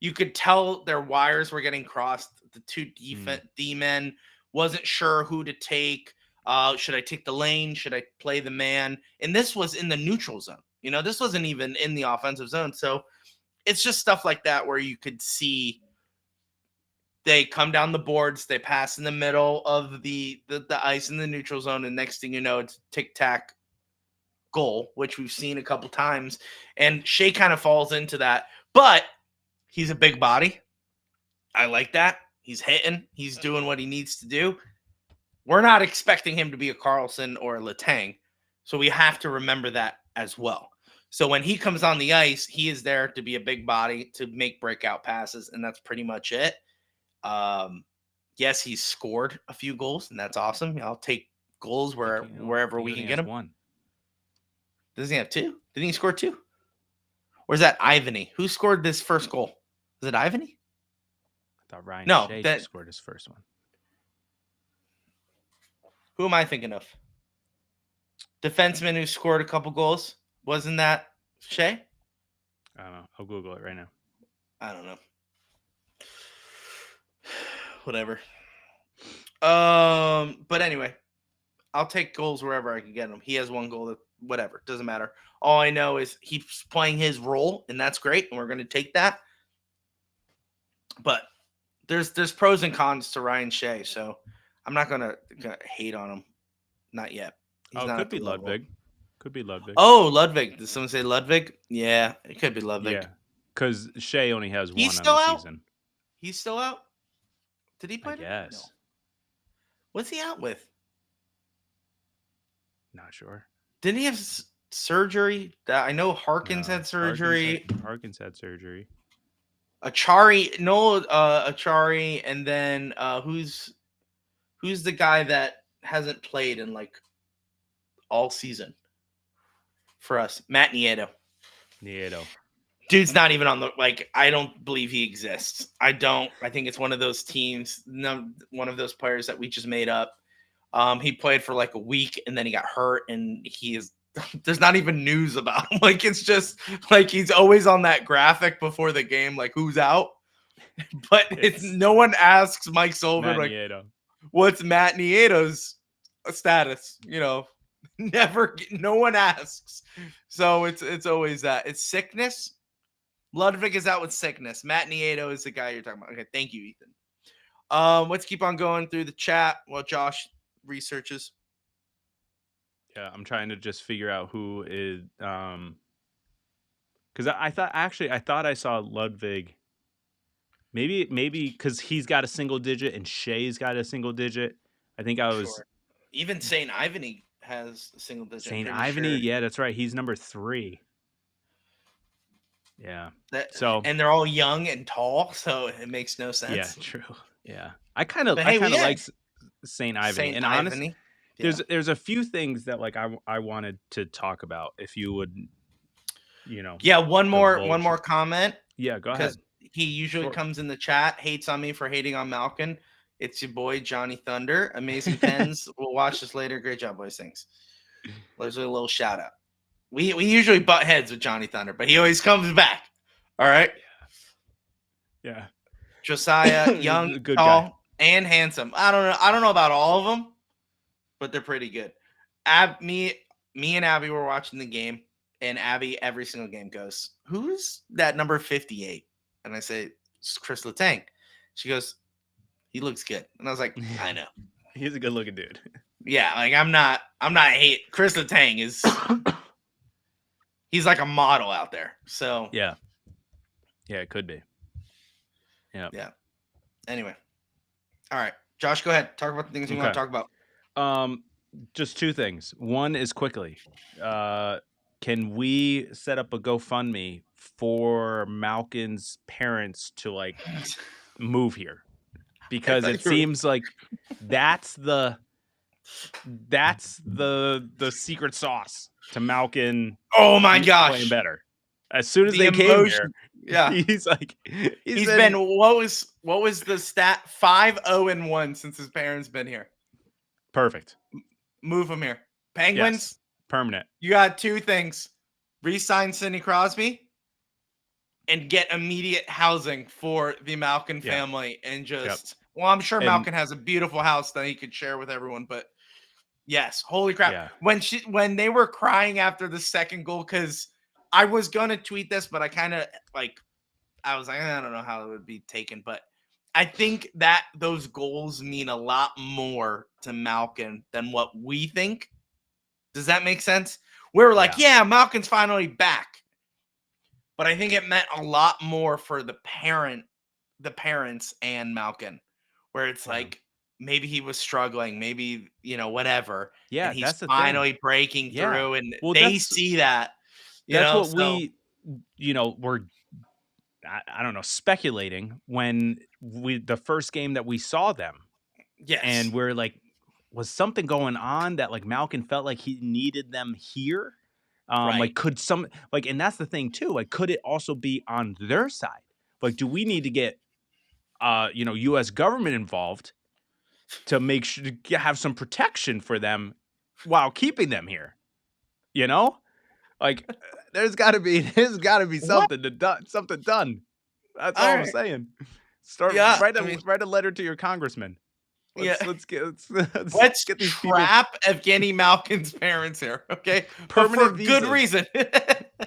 you could tell their wires were getting crossed. The two D-men wasn't sure who to take. Should I take the lane? Should I play the man? And this was in the neutral zone. This wasn't even in the offensive zone. So it's just stuff like that where you could see they come down the boards, they pass in the middle of the ice in the neutral zone, and next thing you know, it's tic-tac goal, which we've seen a couple times. And Shea kind of falls into that. But he's a big body. I like that. He's hitting. He's doing what he needs to do. We're not expecting him to be a Carlson or a Letang. So we have to remember that as well. So when he comes on the ice, he is there to be a big body, to make breakout passes, and that's pretty much it. Yes, he's scored a few goals, and that's awesome. I'll take goals wherever we can get him. One. Does he have two? Didn't he score two? Or is that Ivany? Who scored this first goal? Was it Ivany? I thought Ryan Shea scored his first one. Who am I thinking of? Defenseman who scored a couple goals. Wasn't that Shea? I don't know. I'll Google it right now. I don't know. Whatever. But anyway, I'll take goals wherever I can get them. He has one goal. Whatever. Doesn't matter. All I know is he's playing his role, and that's great, and we're going to take that. But there's pros and cons to Ryan Shea, so I'm not gonna hate on him. Not yet. Could be Ludwig. Could be Ludwig. Oh, Ludwig. Did someone say Ludwig? Yeah, it could be Ludwig. Yeah, because Shea only has one still on the out? season. He's still out? Did he play? Yes. No. What's he out with? Not sure. Didn't he have surgery? I know Harkins had surgery. Harkins had surgery. Achari, and then who's the guy that hasn't played in like all season for us? Matt Nieto. Dude's not even on the I don't believe he exists. I think it's one of those teams, one of those players that we just made up. He played for like a week and then he got hurt, and there's not even news about him. It's just he's always on that graphic before the game, who's out. But no one asks Mike Sullivan what's Matt Nieto's status. Never. No one asks. So it's always that. It's sickness. Ludwig is out with sickness. Matt Nieto is the guy you're talking about. Okay, thank you, Ethan. Let's keep on going through the chat while Josh researches. Yeah, I'm trying to just figure out who is because I thought I saw Ludwig. Maybe because he's got a single digit and Shea's got a single digit. I think I was even St. Ivany has a single digit. St. Ivany, yeah, that's right. He's number 3. Yeah. And they're all young and tall, so it makes no sense. Yeah, true. Yeah, I kind of like St. Ivany, and honestly, there's a few things that I wanted to talk about. If you would, Yeah, one more comment. Yeah, go ahead. He usually comes in the chat, hates on me for hating on Malkin. It's your boy Johnny Thunder. Amazing pens. We'll watch this later. Great job, boys. Thanks. There's a little shout out. We usually butt heads with Johnny Thunder, but he always comes back. All right. Yeah. Josiah, young, good tall, guy. And handsome. I don't know about all of them, but they're pretty good. Me and Abby were watching the game, and Abby every single game goes, "Who's that number 58?" And I say, "It's Chris Letang." She goes, "He looks good," and I was like, "I know." He's a good looking dude. Yeah, I'm not hate. Chris Letang is. He's like a model out there. So yeah, it could be. Yeah. Anyway, all right, Josh, go ahead. Talk about the things you want to talk about. Just 2 things. One is quickly. Can we set up a GoFundMe for Malkin's parents to move here? Because it seems like that's the secret sauce to Malkin. Oh my gosh, playing better. As soon as they came here, yeah, he's been what was the stat 5-0-1 since his parents been here. Perfect. Move him here. Penguins, yes. Permanent. You got 2 things: re-sign Sidney Crosby and get immediate housing for the Malkin family, and just. Well, I'm sure Malkin has a beautiful house that he could share with everyone, but Yes, holy crap. Yeah. When they were crying after the second goal, because I was gonna tweet this, but I kind of I was like, I don't know how it would be taken, but I think that those goals mean a lot more to Malkin than what we think. Does that make sense? We were like, yeah, Malkin's finally back. But I think it meant a lot more for the parents and Malkin, where it's like maybe he was struggling, maybe, whatever. Yeah, And he's that's the finally thing. breaking Yeah. through, and Well, they see that. That's what So, we, were, I don't know, speculating when the first game that we saw them. yes. And we're like, was something going on that like Malkin felt like he needed them here? Right. Like could and that's the thing too. Like, could it also be on their side? Like, do we need to get U.S. government involved to make sure to have some protection for them while keeping them here? Like there's got to be something something done. That's all I'm saying. Write a letter to your congressman. Let's get these trap Evgeny Malkin's parents here, okay? Permanent visas. Good reason.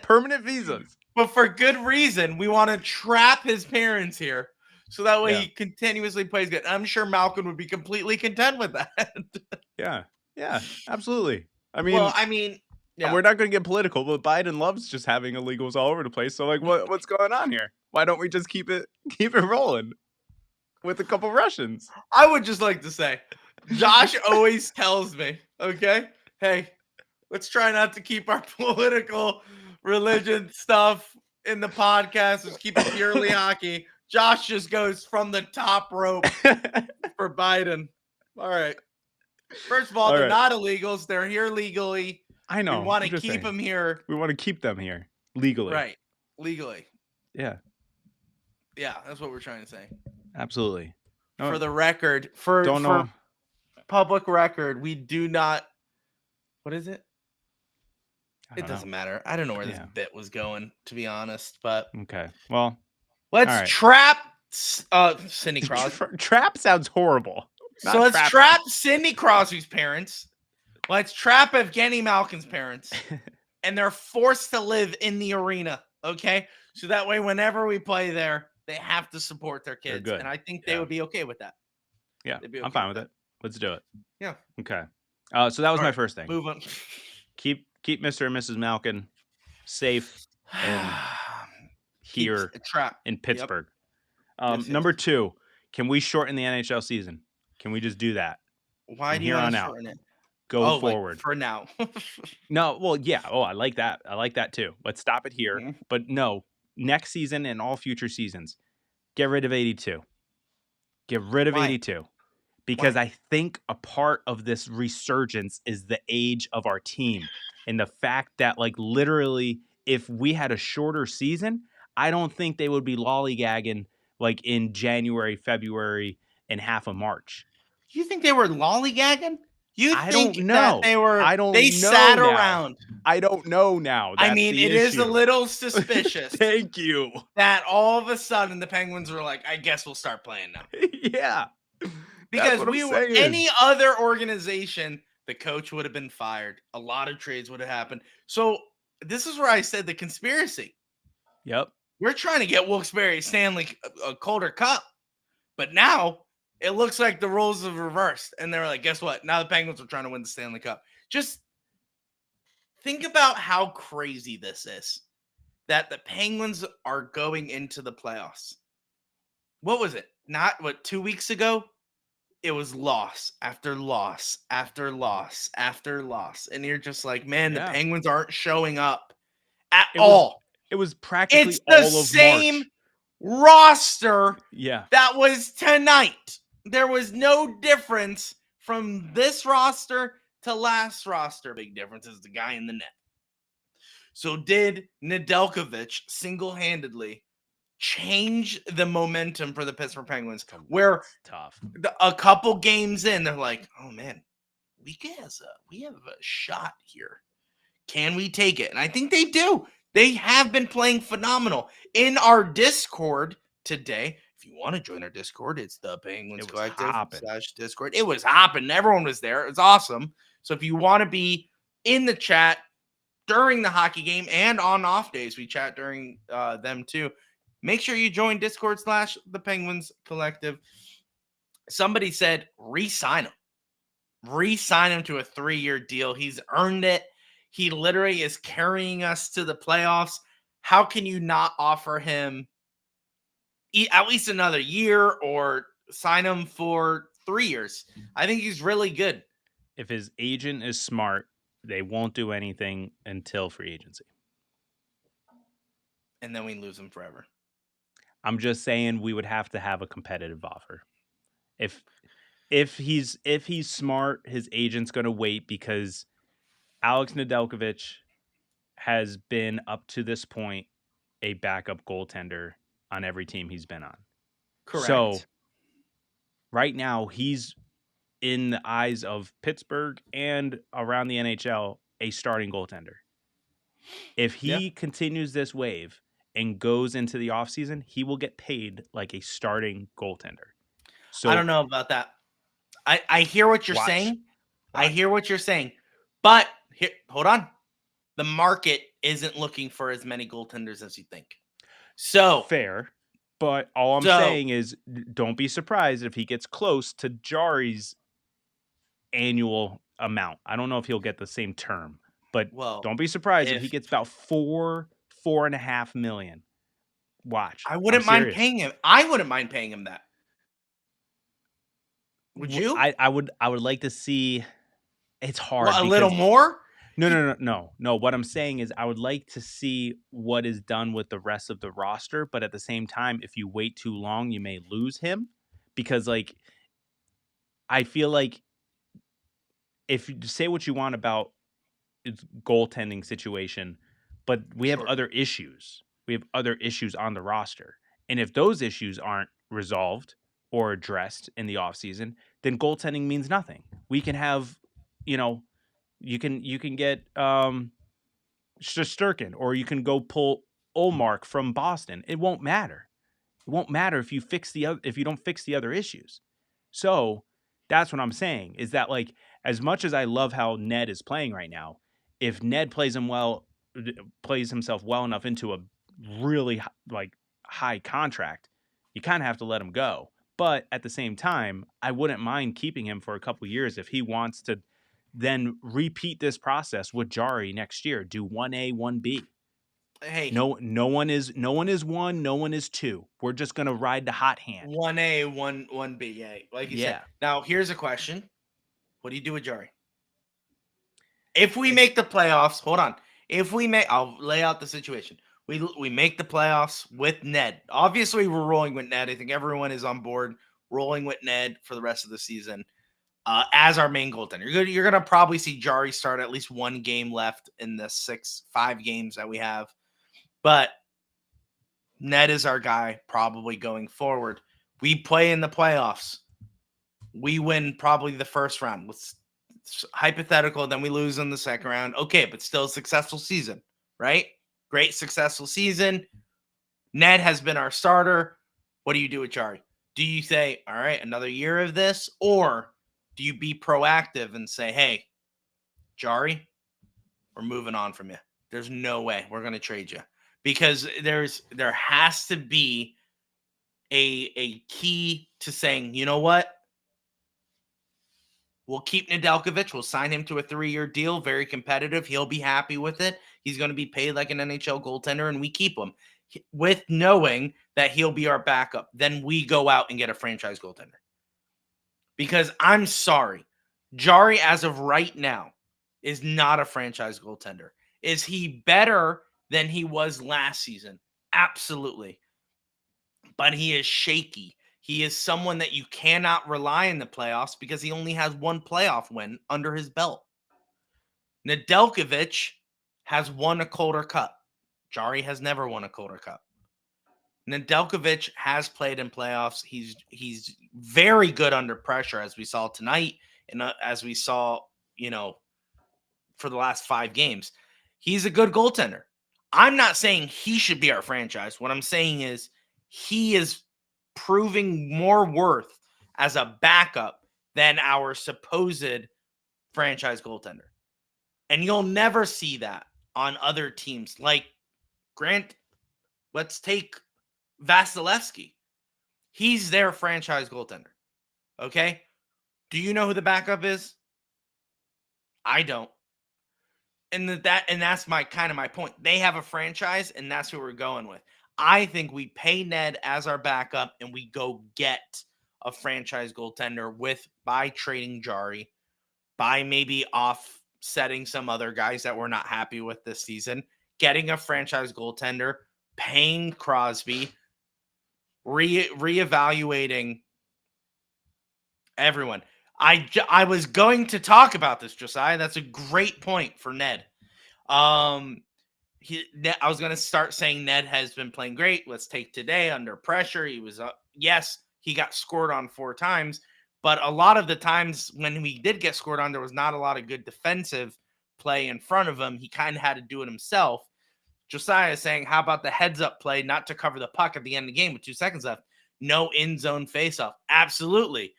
Permanent visas. But for good reason, we want to trap his parents here, so that way he continuously plays good. I'm sure Malkin would be completely content with that. Yeah, absolutely. We're not going to get political, but Biden loves just having illegals all over the place. So, like, what's going on here? Why don't we just keep it rolling with a couple Russians? I would just like to say, Josh always tells me, okay, hey, let's try not to keep our political religion stuff in the podcast. Let's keep it purely hockey. Josh just goes from the top rope for Biden. All right. First of all, they're not illegals. They're here legally. I know. We want to keep them here. We want to keep them here legally. Right. Legally. Yeah. Yeah, that's what we're trying to say. Absolutely. No, for the record, for public record, we do not. What is it? It doesn't matter. I don't know where this bit was going, to be honest. But okay. Well, let's trap Sidney Crosby. Trap sounds horrible. So let's trap Sidney Crosby's parents. Let's trap Evgeny Malkin's parents. And they're forced to live in the arena. Okay? So that way, whenever we play there, they have to support their kids. And I think they would be okay with that. Yeah, I'm fine with it. Let's do it. Yeah. Okay. So that was my first thing. Move on. Keep Mr. and Mrs. Malkin safe and here in Pittsburgh. Yes. Number 2, can we shorten the NHL season? Can we just do that? Why do you want to shorten it? Go forward. Like for now. No, well, yeah. Oh, I like that. I like that too. Let's stop it here. Mm-hmm. But no, next season and all future seasons, get rid of 82. Get rid of 82. Because I think a part of this resurgence is the age of our team. And the fact that, like, literally, if we had a shorter season, I don't think they would be lollygagging, like, in January, February, and half of March. You think they were lollygagging? I don't know. They sat around. I don't know now. That's it is a little suspicious. Thank you. That all of a sudden the Penguins were like, I guess we'll start playing now. Yeah. Because any other organization, the coach would have been fired. A lot of trades would have happened. So this is where I said the conspiracy. Yep. We're trying to get Wilkes-Barre Stanley a Calder Cup. But now it looks like the roles have reversed. And they're like, guess what? Now the Penguins are trying to win the Stanley Cup. Just think about how crazy this is. That the Penguins are going into the playoffs. What was it? 2 weeks ago? It was loss after loss after loss after loss. And you're just like, man, the Penguins aren't showing up at all. It was practically it's the same roster that was tonight. There was no difference from this roster to last roster. Big difference is the guy in the net. So did Nedeljkovic single-handedly change the momentum for the Pittsburgh Penguins, where tough a couple games in, they're like, oh man, we have a shot here. Can we take it? And I think they do. They have been playing phenomenal. In our Discord today, if if you want to join our Discord, it's the Penguins It was Collective hopping. /Discord. It was hopping. Everyone was there. It's awesome. So if you want to be in the chat during the hockey game and on off days, we chat during them too. Make sure you join Discord /the Penguins Collective. Somebody said re-sign him. Re-sign him to a 3-year deal. He's earned it. He literally is carrying us to the playoffs. How can you not offer him at least another year or sign him for 3 years? I think he's really good. If his agent is smart, they won't do anything until free agency. And then we lose him forever. I'm just saying we would have to have a competitive offer. If he's smart, his agent's going to wait because Alex Nedeljkovic has been up to this point a backup goaltender on every team he's been on. Correct. So right now he's in the eyes of Pittsburgh and around the NHL a starting goaltender. If he continues this wave and goes into the offseason, he will get paid like a starting goaltender. So I don't know about that. I hear what you're Watch. saying. I hear what you're saying. But here, hold on. The market isn't looking for as many goaltenders as you think. So fair. But all I'm saying is don't be surprised if he gets close to Jari's annual amount. I don't know if he'll get the same term, but don't be surprised if he gets about 4.5 million. Watch. I wouldn't mind paying him. I wouldn't mind paying him that. Would you? I would like to see. It's hard. A little more? No. What I'm saying is I would like to see what is done with the rest of the roster, but at the same time, if you wait too long, you may lose him because like I feel like if you say what you want about its goaltending situation, but we have other issues. We have other issues on the roster. And if those issues aren't resolved or addressed in the offseason, then goaltending means nothing. We can have, you can get Shesterkin, or you can go pull Olmark from Boston. It won't matter. It won't matter if you don't fix the other issues. So that's what I'm saying is that like as much as I love how Ned is playing right now, if Ned plays himself well enough into a really like high contract, you kind of have to let him go. But at the same time, I wouldn't mind keeping him for a couple years if he wants to then repeat this process with Jari next year. Do 1A, 1B. Hey, no one is 1, no one is 2. We're just gonna ride the hot hand. 1A, 1B. Yeah, like you said. Now here's a question: what do you do with Jari? If we make the playoffs, hold on. I'll lay out the situation. We make the playoffs with Ned. Obviously, we're rolling with Ned. I think everyone is on board rolling with Ned for the rest of the season as our main goaltender. You're gonna probably see Jari start at least one game left in the 5 games that we have, but Ned is our guy probably going forward. We play in the playoffs. We win probably the first round. It's hypothetical, then we lose in the second round. Okay, but still a successful season, right? Great successful season. Ned has been our starter. What do you do with Jari? Do you say, all right, another year of this? Or do you be proactive and say, hey, Jari, we're moving on from you. There's no way we're going to trade you. Because there has to be a key to saying, you know what? We'll keep Nedeljkovic. We'll sign him to a 3-year deal. Very competitive. He'll be happy with it. He's going to be paid like an NHL goaltender, and we keep him with knowing that he'll be our backup. Then we go out and get a franchise goaltender. Because I'm sorry, Jari, as of right now, is not a franchise goaltender. Is he better than he was last season? Absolutely. But he is shaky. He is someone that you cannot rely in the playoffs because he only has one playoff win under his belt. Nedeljkovic has won a Calder Cup. Jari has never won a Calder Cup. Nedeljkovic has played in playoffs. He's very good under pressure, as we saw tonight, and as we saw, for the last 5 games. He's a good goaltender. I'm not saying he should be our franchise. What I'm saying is he is proving more worth as a backup than our supposed franchise goaltender. And you'll never see that on other teams. Like, Grant, let's take Vasilevsky. He's their franchise goaltender. Okay? Do you know who the backup is? I don't. And that's my kind of my point. They have a franchise, and that's who we're going with. I think we pay Ned as our backup, and we go get a franchise goaltender by trading Jari, by maybe offsetting some other guys that we're not happy with this season, getting a franchise goaltender, paying Crosby, reevaluating everyone. I was going to talk about this, Josiah. That's a great point for Ned. I was going to start saying Ned has been playing great. Let's take today under pressure. He was yes, he got scored on 4 times, but a lot of the times when we did get scored on, there was not a lot of good defensive play in front of him. He kind of had to do it himself. Josiah is saying, how about the heads up play, not to cover the puck at the end of the game with 2 seconds left? No in zone faceoff. Absolutely.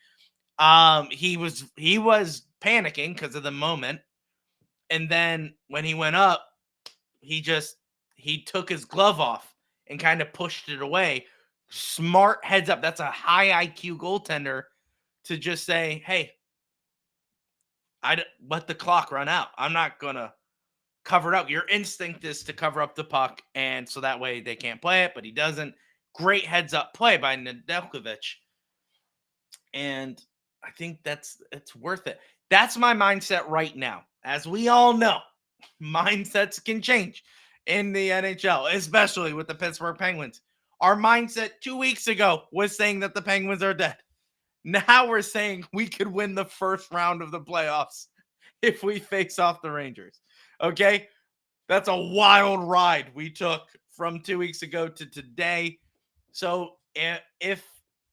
He was panicking because of the moment. And then when he went up, he took his glove off and kind of pushed it away. Smart heads up. That's a high IQ goaltender to just say, hey, let the clock run out. I'm not going to cover it up. Your instinct is to cover up the puck, and so that way they can't play it, but he doesn't. Great heads up play by Nedeljkovic. And I think it's worth it. That's my mindset right now. As we all know, mindsets can change in the NHL, especially with the Pittsburgh Penguins. Our mindset 2 weeks ago was saying that the Penguins are dead. Now we're saying we could win the first round of the playoffs if we face off the Rangers. Okay? That's a wild ride we took from 2 weeks ago to today. So if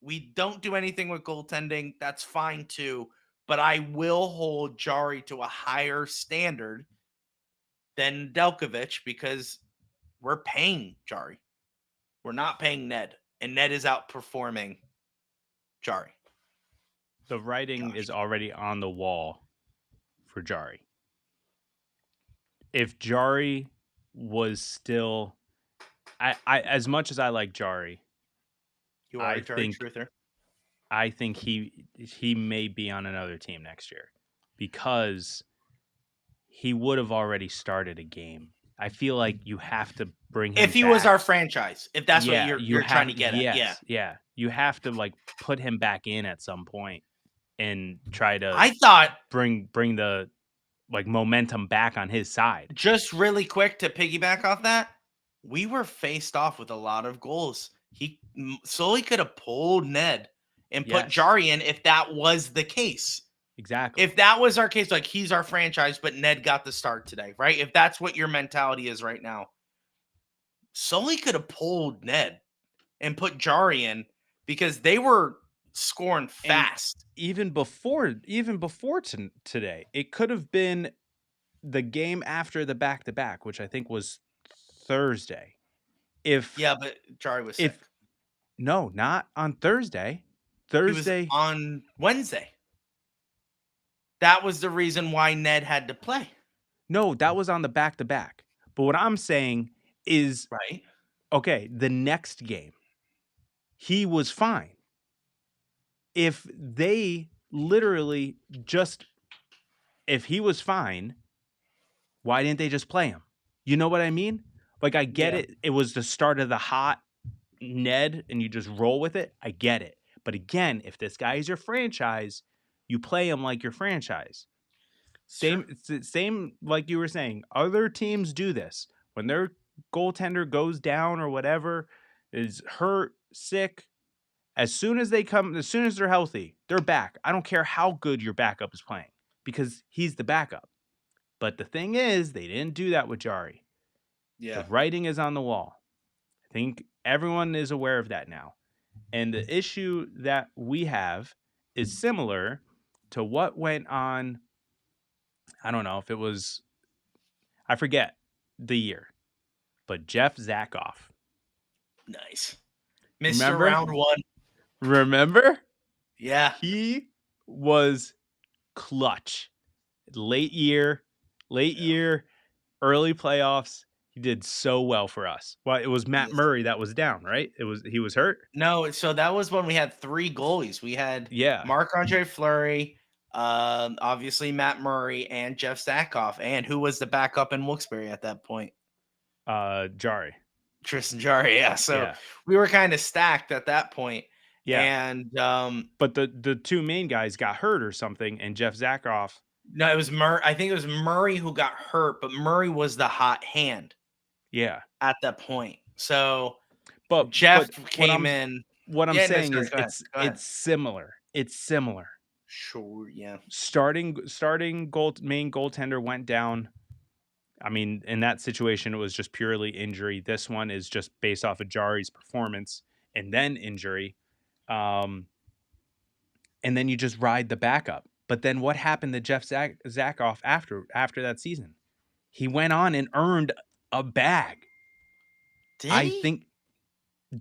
we don't do anything with goaltending, that's fine too. But I will hold Jari to a higher standard than Nedeljkovic because we're paying Jari. We're not paying Ned. And Ned is outperforming Jari. The writing is already on the wall for Jari. If Jari was still... I as much as I like Jari, You are a Jari truther. I think he may be on another team next year because he would have already started a game. I feel like you have to bring him if he back. was our franchise, if that's what you're trying to get at. Yeah. You have to like put him back in at some point and try to bring the like momentum back on his side. Just really quick to piggyback off that, we were faced off with a lot of goals. He solely could have pulled Ned and put Jari in if that was the case. Exactly. If that was our case, like he's our franchise, but Ned got the start today, right? If that's what your mentality is right now, Sully could have pulled Ned and put Jari in because they were scoring fast. And even before today, it could have been the game after the back-to-back, which I think was Thursday. But Jari was sick. No, not on Thursday. Thursday. He was on Wednesday. That was the reason why Ned had to play. No, that was on the back-to-back. But what I'm saying is, right? Okay, the next game, he was fine. If they literally if he was fine, why didn't they just play him? You know what I mean? Like, I get it. It was the start of the hot Ned, and you just roll with it. I get it. But again, if this guy is your franchise, you play him like your franchise. Same like you were saying. Other teams do this. When their goaltender goes down or whatever, is hurt, sick, as soon as they're healthy, they're back. I don't care how good your backup is playing because he's the backup. But the thing is, they didn't do that with Jari. The writing is on the wall. I think everyone is aware of that now. And the issue that we have is similar to what went on. I don't know if it was, I forget the year, but Jeff Zakoff. Nice. Mr. Round 1. Remember? Yeah. He was clutch. Late year, early playoffs. He did so well for us. Well, it was Matt Yes. Murray that was down, right? He was hurt. No, so that was when we had 3 goalies. We had Marc-Andre Fleury, obviously Matt Murray, and Jeff Sackhoff. And who was the backup in Wilkes-Barre at that point? Jarry. Tristan Jarry, yeah. So we were kind of stacked at that point. Yeah. And but the 2 main guys got hurt or something, and Jeff Sackhoff. No, it was Murray. I think it was Murray who got hurt, but Murray was the hot hand. Yeah. At that point. So but Jeff came in. What I'm saying is it's similar. It's similar. Sure, yeah. Starting main goaltender went down. I mean, in that situation, it was just purely injury. This one is just based off of Jarry's performance and then injury. And then you just ride the backup. But then what happened to Jeff Sackhoff after that season? He went on and earned a bag. Didn't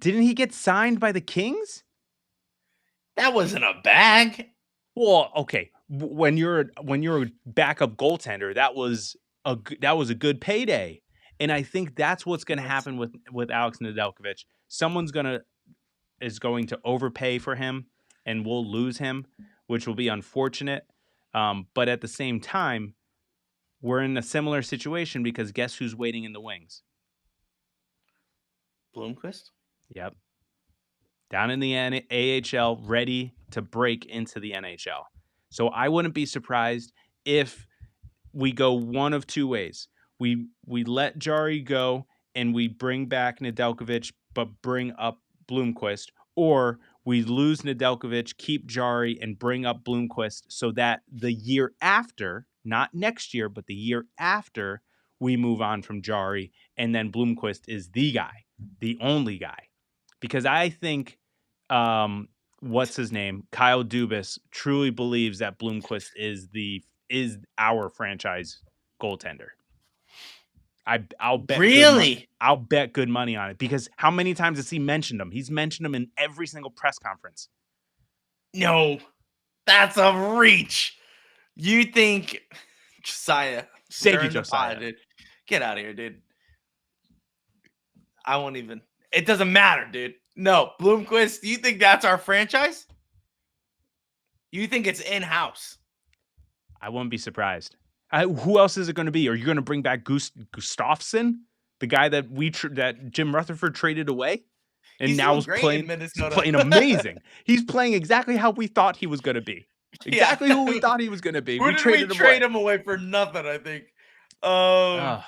he get signed by the Kings? That wasn't a bag. Well, okay. When you're a backup goaltender, that was a good payday. And I think that's what's going to happen with Alex Nedeljkovic. Someone's is going to overpay for him, and we'll lose him, which will be unfortunate. But at the same time, we're in a similar situation because guess who's waiting in the wings? Bloomquist? Yep. Down in the AHL, ready to break into the NHL. So I wouldn't be surprised if we go one of 2 ways. We let Jarry go and we bring back Nedeljkovic, but bring up Bloomquist, or we lose Nedeljkovic, keep Jarry, and bring up Bloomquist so that the year after, not next year, but the year after, we move on from Jarry, and then Bloomquist is the guy, the only guy. Because I think, what's his name? Kyle Dubas truly believes that Bloomquist is our franchise goaltender. I'll bet I'll bet good money on it, because how many times has he mentioned him? He's mentioned him in every single press conference. No, that's a reach. You think Josiah? Thank you, Josiah. Dude. Get out of here, dude. I won't even. It doesn't matter, dude. No, Bloomquist. You think that's our franchise? You think it's in-house? I wouldn't be surprised. Who else is it going to be? Are you going to bring back Gustafsson, the guy that that Jim Rutherford traded away, and he's now is playing amazing? He's playing exactly how we thought he was going to be. Exactly who we thought he was going to be. We trade him away for nothing, I think. I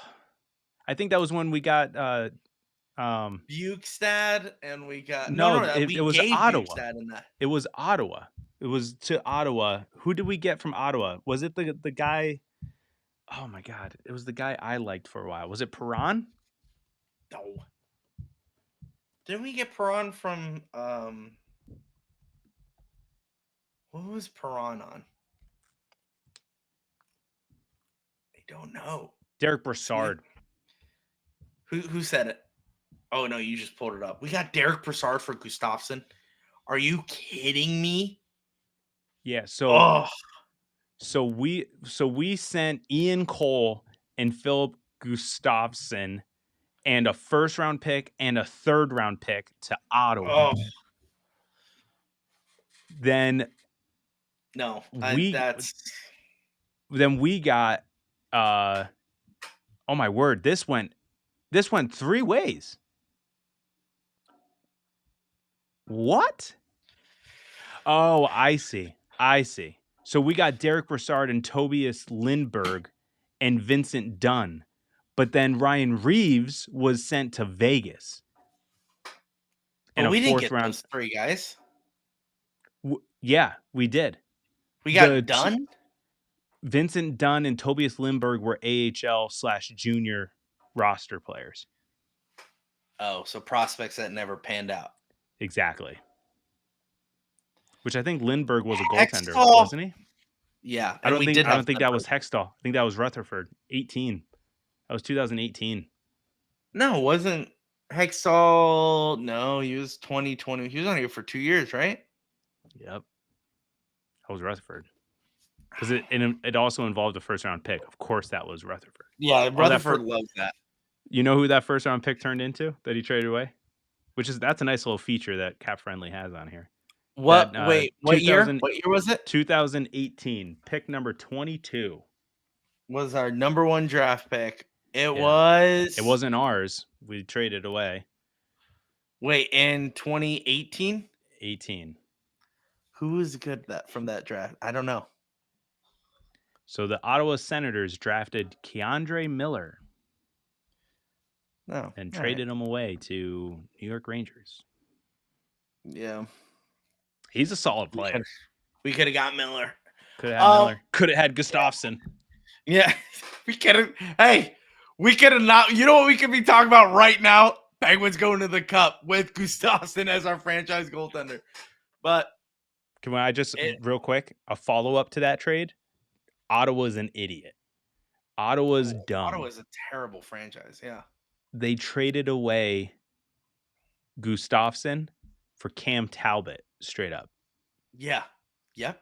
think that was when we got Bukestad, and we got it was Ottawa. It was Ottawa. It was to Ottawa. Who did we get from Ottawa? Was it the guy? Oh my God! It was the guy I liked for a while. Was it Perron? No. Didn't we get Perron from? What was Perron on? I don't know. Derek Brassard. Who said it? Oh no, you just pulled it up. We got Derek Brassard for Gustafsson. Are you kidding me? Yeah. So we sent Ian Cole and Philip Gustafsson and a 1st-round pick and a 3rd-round pick to Ottawa. Oh. Then we got oh my word, this went 3 ways. What? Oh, I see. So we got Derek Brassard and Tobias Lindberg and Vincent Dunn. But then Ryan Reeves was sent to Vegas. And we didn't get those 3 guys. Yeah, we did. We got Dunn? Vincent Dunn and Tobias Lindberg were AHL/junior roster players. Oh, so prospects that never panned out. Exactly. Which I think Lindberg was a goaltender, wasn't he? Yeah. I don't think that was Hextall. I think that was Rutherford. 18. That was 2018. No, it wasn't. Hexall, no, he was 2020. He was on here for 2 years, right? Yep. That was Rutherford. Because it also involved a first round pick. Of course, that was Rutherford. Yeah, that Rutherford loves that. You know who that first round pick turned into that he traded away? That's a nice little feature that Cap Friendly has on here. What? That, Wait, what year? What year was it? 2018, pick number 22. Was our number 1 draft pick. It It was. wasn't ours. We traded away. Wait, in 2018? 18. Who was good from that draft? I don't know. So the Ottawa Senators drafted Keandre Miller No. and All traded him away to New York Rangers. Yeah. He's a solid player. We could have got Miller. Could have had Miller. Could have had Gustafsson. Yeah. We could have. Hey, we could have not. You know what we could be talking about right now? Penguins going to the Cup with Gustafsson as our franchise goaltender. But Can I just, real quick, a follow-up to that trade? Ottawa's an idiot. Ottawa's dumb. Ottawa's a terrible franchise, yeah. They traded away Gustafsson for Cam Talbot, straight up. Yeah. Yep.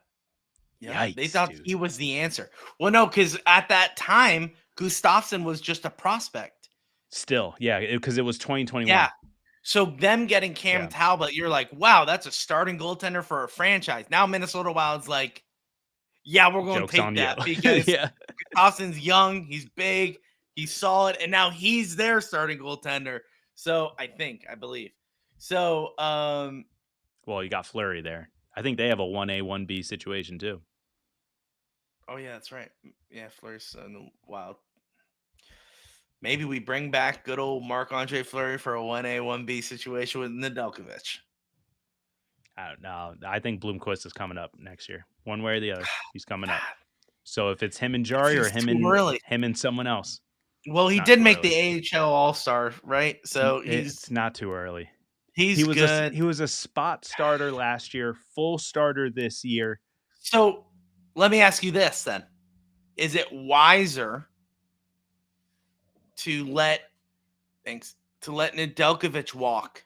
Yikes, they thought dude. he was the answer. Well, no, because at that time, Gustafsson was just a prospect. Still, yeah, because it was 2021. Yeah. So them getting Cam Talbot, you're like, wow, that's a starting goaltender for a franchise. Now Minnesota Wild's like, yeah, we're going to take that because Gustafsson's young, he's big, he's solid, and now he's their starting goaltender. So I believe. So well, you got Fleury there. I think they have a 1A, 1B situation too. Oh yeah, that's right. Yeah, Fleury's in the Wild. Maybe we bring back good old Marc-Andre Fleury for a 1A, 1B situation with Nedeljkovic. I don't know. I think Bloomquist is coming up next year. One way or the other, he's coming up. So if it's him and Jari or him and someone else. Well, he did make the AHL All-Star, right? So it's not too early. He was good. He was a spot starter last year, full starter this year. So let me ask you this then. Is it wiser to let Nedeljkovic walk,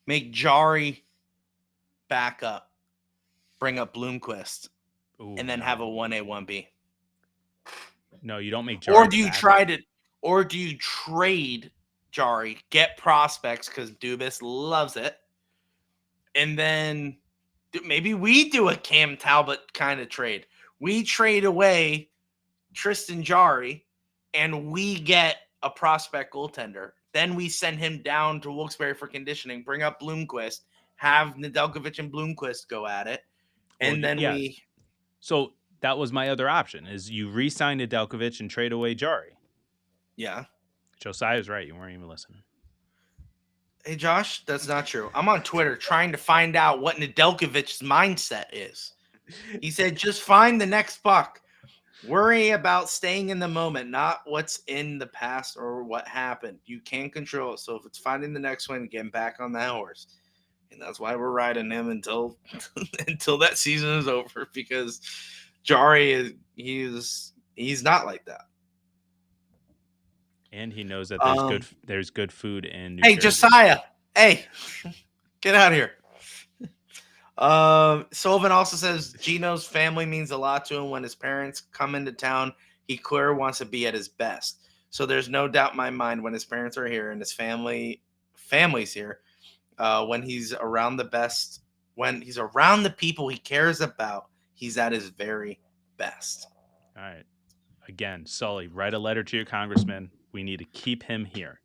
make Jari back up, bring up Bloomquist, and then have a 1A, 1B? No, you don't make Jari. Or do you trade Jari, get prospects because Dubas loves it, and then maybe we do a Cam Talbot kind of trade. We trade away Tristan Jari, and we get a prospect goaltender. Then we send him down to Wilkes-Barre for conditioning, bring up Bloomquist, have Nedeljkovic and Bloomquist go at it, and we... So that was my other option, is you re-sign Nedeljkovic and trade away Jari. Yeah. Josiah's right. You weren't even listening. Hey, Josh, that's not true. I'm on Twitter trying to find out what Nedeljkovic's mindset is. He said, just find the next puck. Worry about staying in the moment, not what's in the past or what happened. You can't control it. So if it's finding the next one, getting back on that horse. And that's why we're riding him until that season is over, because Jari he's not like that. And he knows that there's good food in New Hey, Jersey. Josiah. Hey, get out of here. Sullivan also says Gino's family means a lot to him. When his parents come into town, he clearly wants to be at his best. So there's no doubt in my mind when his parents are here and his family's here, when he's around when he's around the people he cares about, he's at his very best. All right. Again, Sully, write a letter to your congressman. We need to keep him here.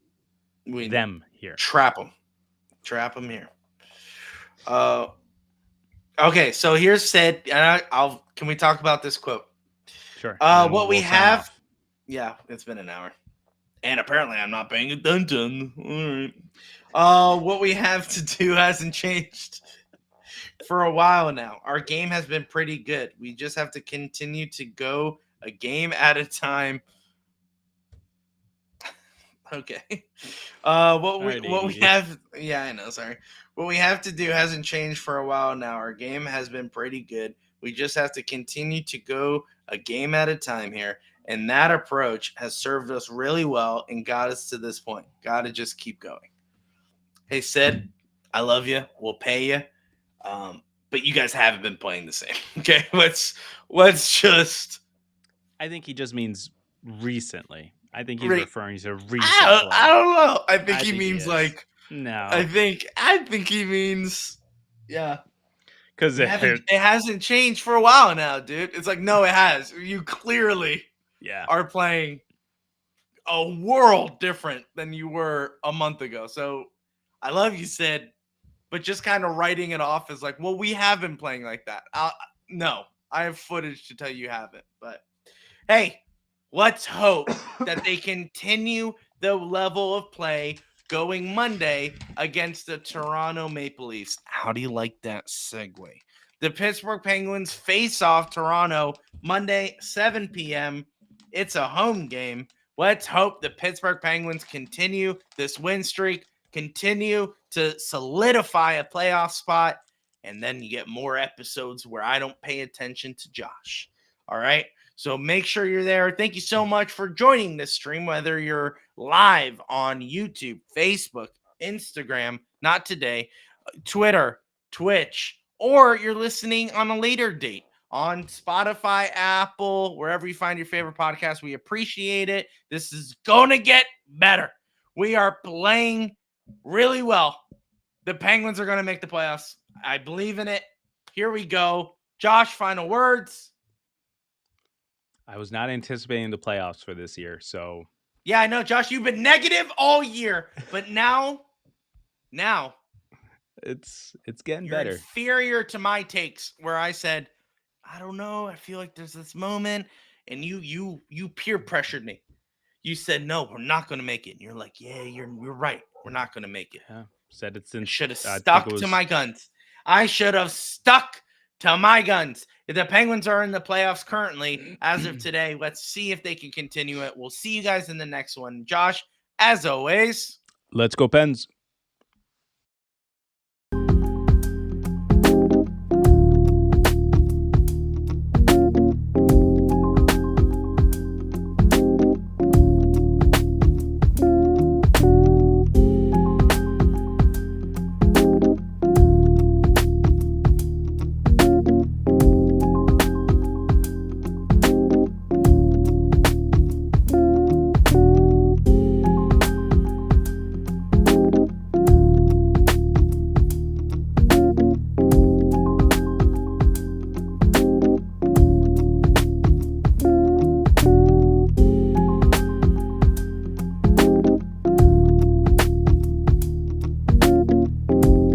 Them here. Trap him here. Okay, so here's Sid. Can we talk about this quote? Sure. What we have. Yeah, it's been an hour. And apparently I'm not paying attention. All right. What we have to do hasn't changed for a while now. Our game has been pretty good. We just have to continue to go a game at a time. Okay. What we have. Yeah, I know. Sorry. What we have to do hasn't changed for a while now. Our game has been pretty good. We just have to continue to go a game at a time here. And that approach has served us really well and got us to this point. Got to just keep going. Hey, Sid, I love you. We'll pay you. But you guys haven't been playing the same. Okay, let's just. I think he just means recently. I think he's Re- referring to recent I play. don't know. I think I he think means is. like. No, I think he means. Yeah. because It hasn't changed for a while now, dude. It's like, no, it has. You clearly yeah, are playing a world different than you were a month ago. So I love you, Sid, but just kind of writing it off as like, well, we have been playing like that. No, I have footage to tell you haven't. But hey, let's hope that they continue the level of play going Monday against the Toronto Maple Leafs. How do you like that segue? The Pittsburgh Penguins face off Toronto Monday, 7 p.m. It's a home game. Let's hope the Pittsburgh Penguins continue this win streak, continue to solidify a playoff spot, and then you get more episodes where I don't pay attention to Josh. All right? So make sure you're there. Thank you so much for joining this stream, whether you're live on YouTube, Facebook, Instagram, not today, Twitter, Twitch, or you're listening on a later date on Spotify, Apple, wherever you find your favorite podcast. We appreciate it. This is going to get better. We are playing really well. The Penguins are going to make the playoffs. I believe in it. Here we go. Josh, final words. I was not anticipating the playoffs for this year, so Yeah, I know, Josh. You've been negative all year, but now it's getting you're better. inferior to my takes, where I said, I don't know. I feel like there's this moment, and you peer pressured me. You said, no, we're not going to make it. And you're like, yeah, you're right. We're not going to make it. Yeah, said it I since should have I think stuck it was- to my guns. I should have stuck to my guns. The Penguins are in the playoffs currently as of today. Let's see if they can continue it. We'll see you guys in the next one. Josh, as always, Let's go Pens.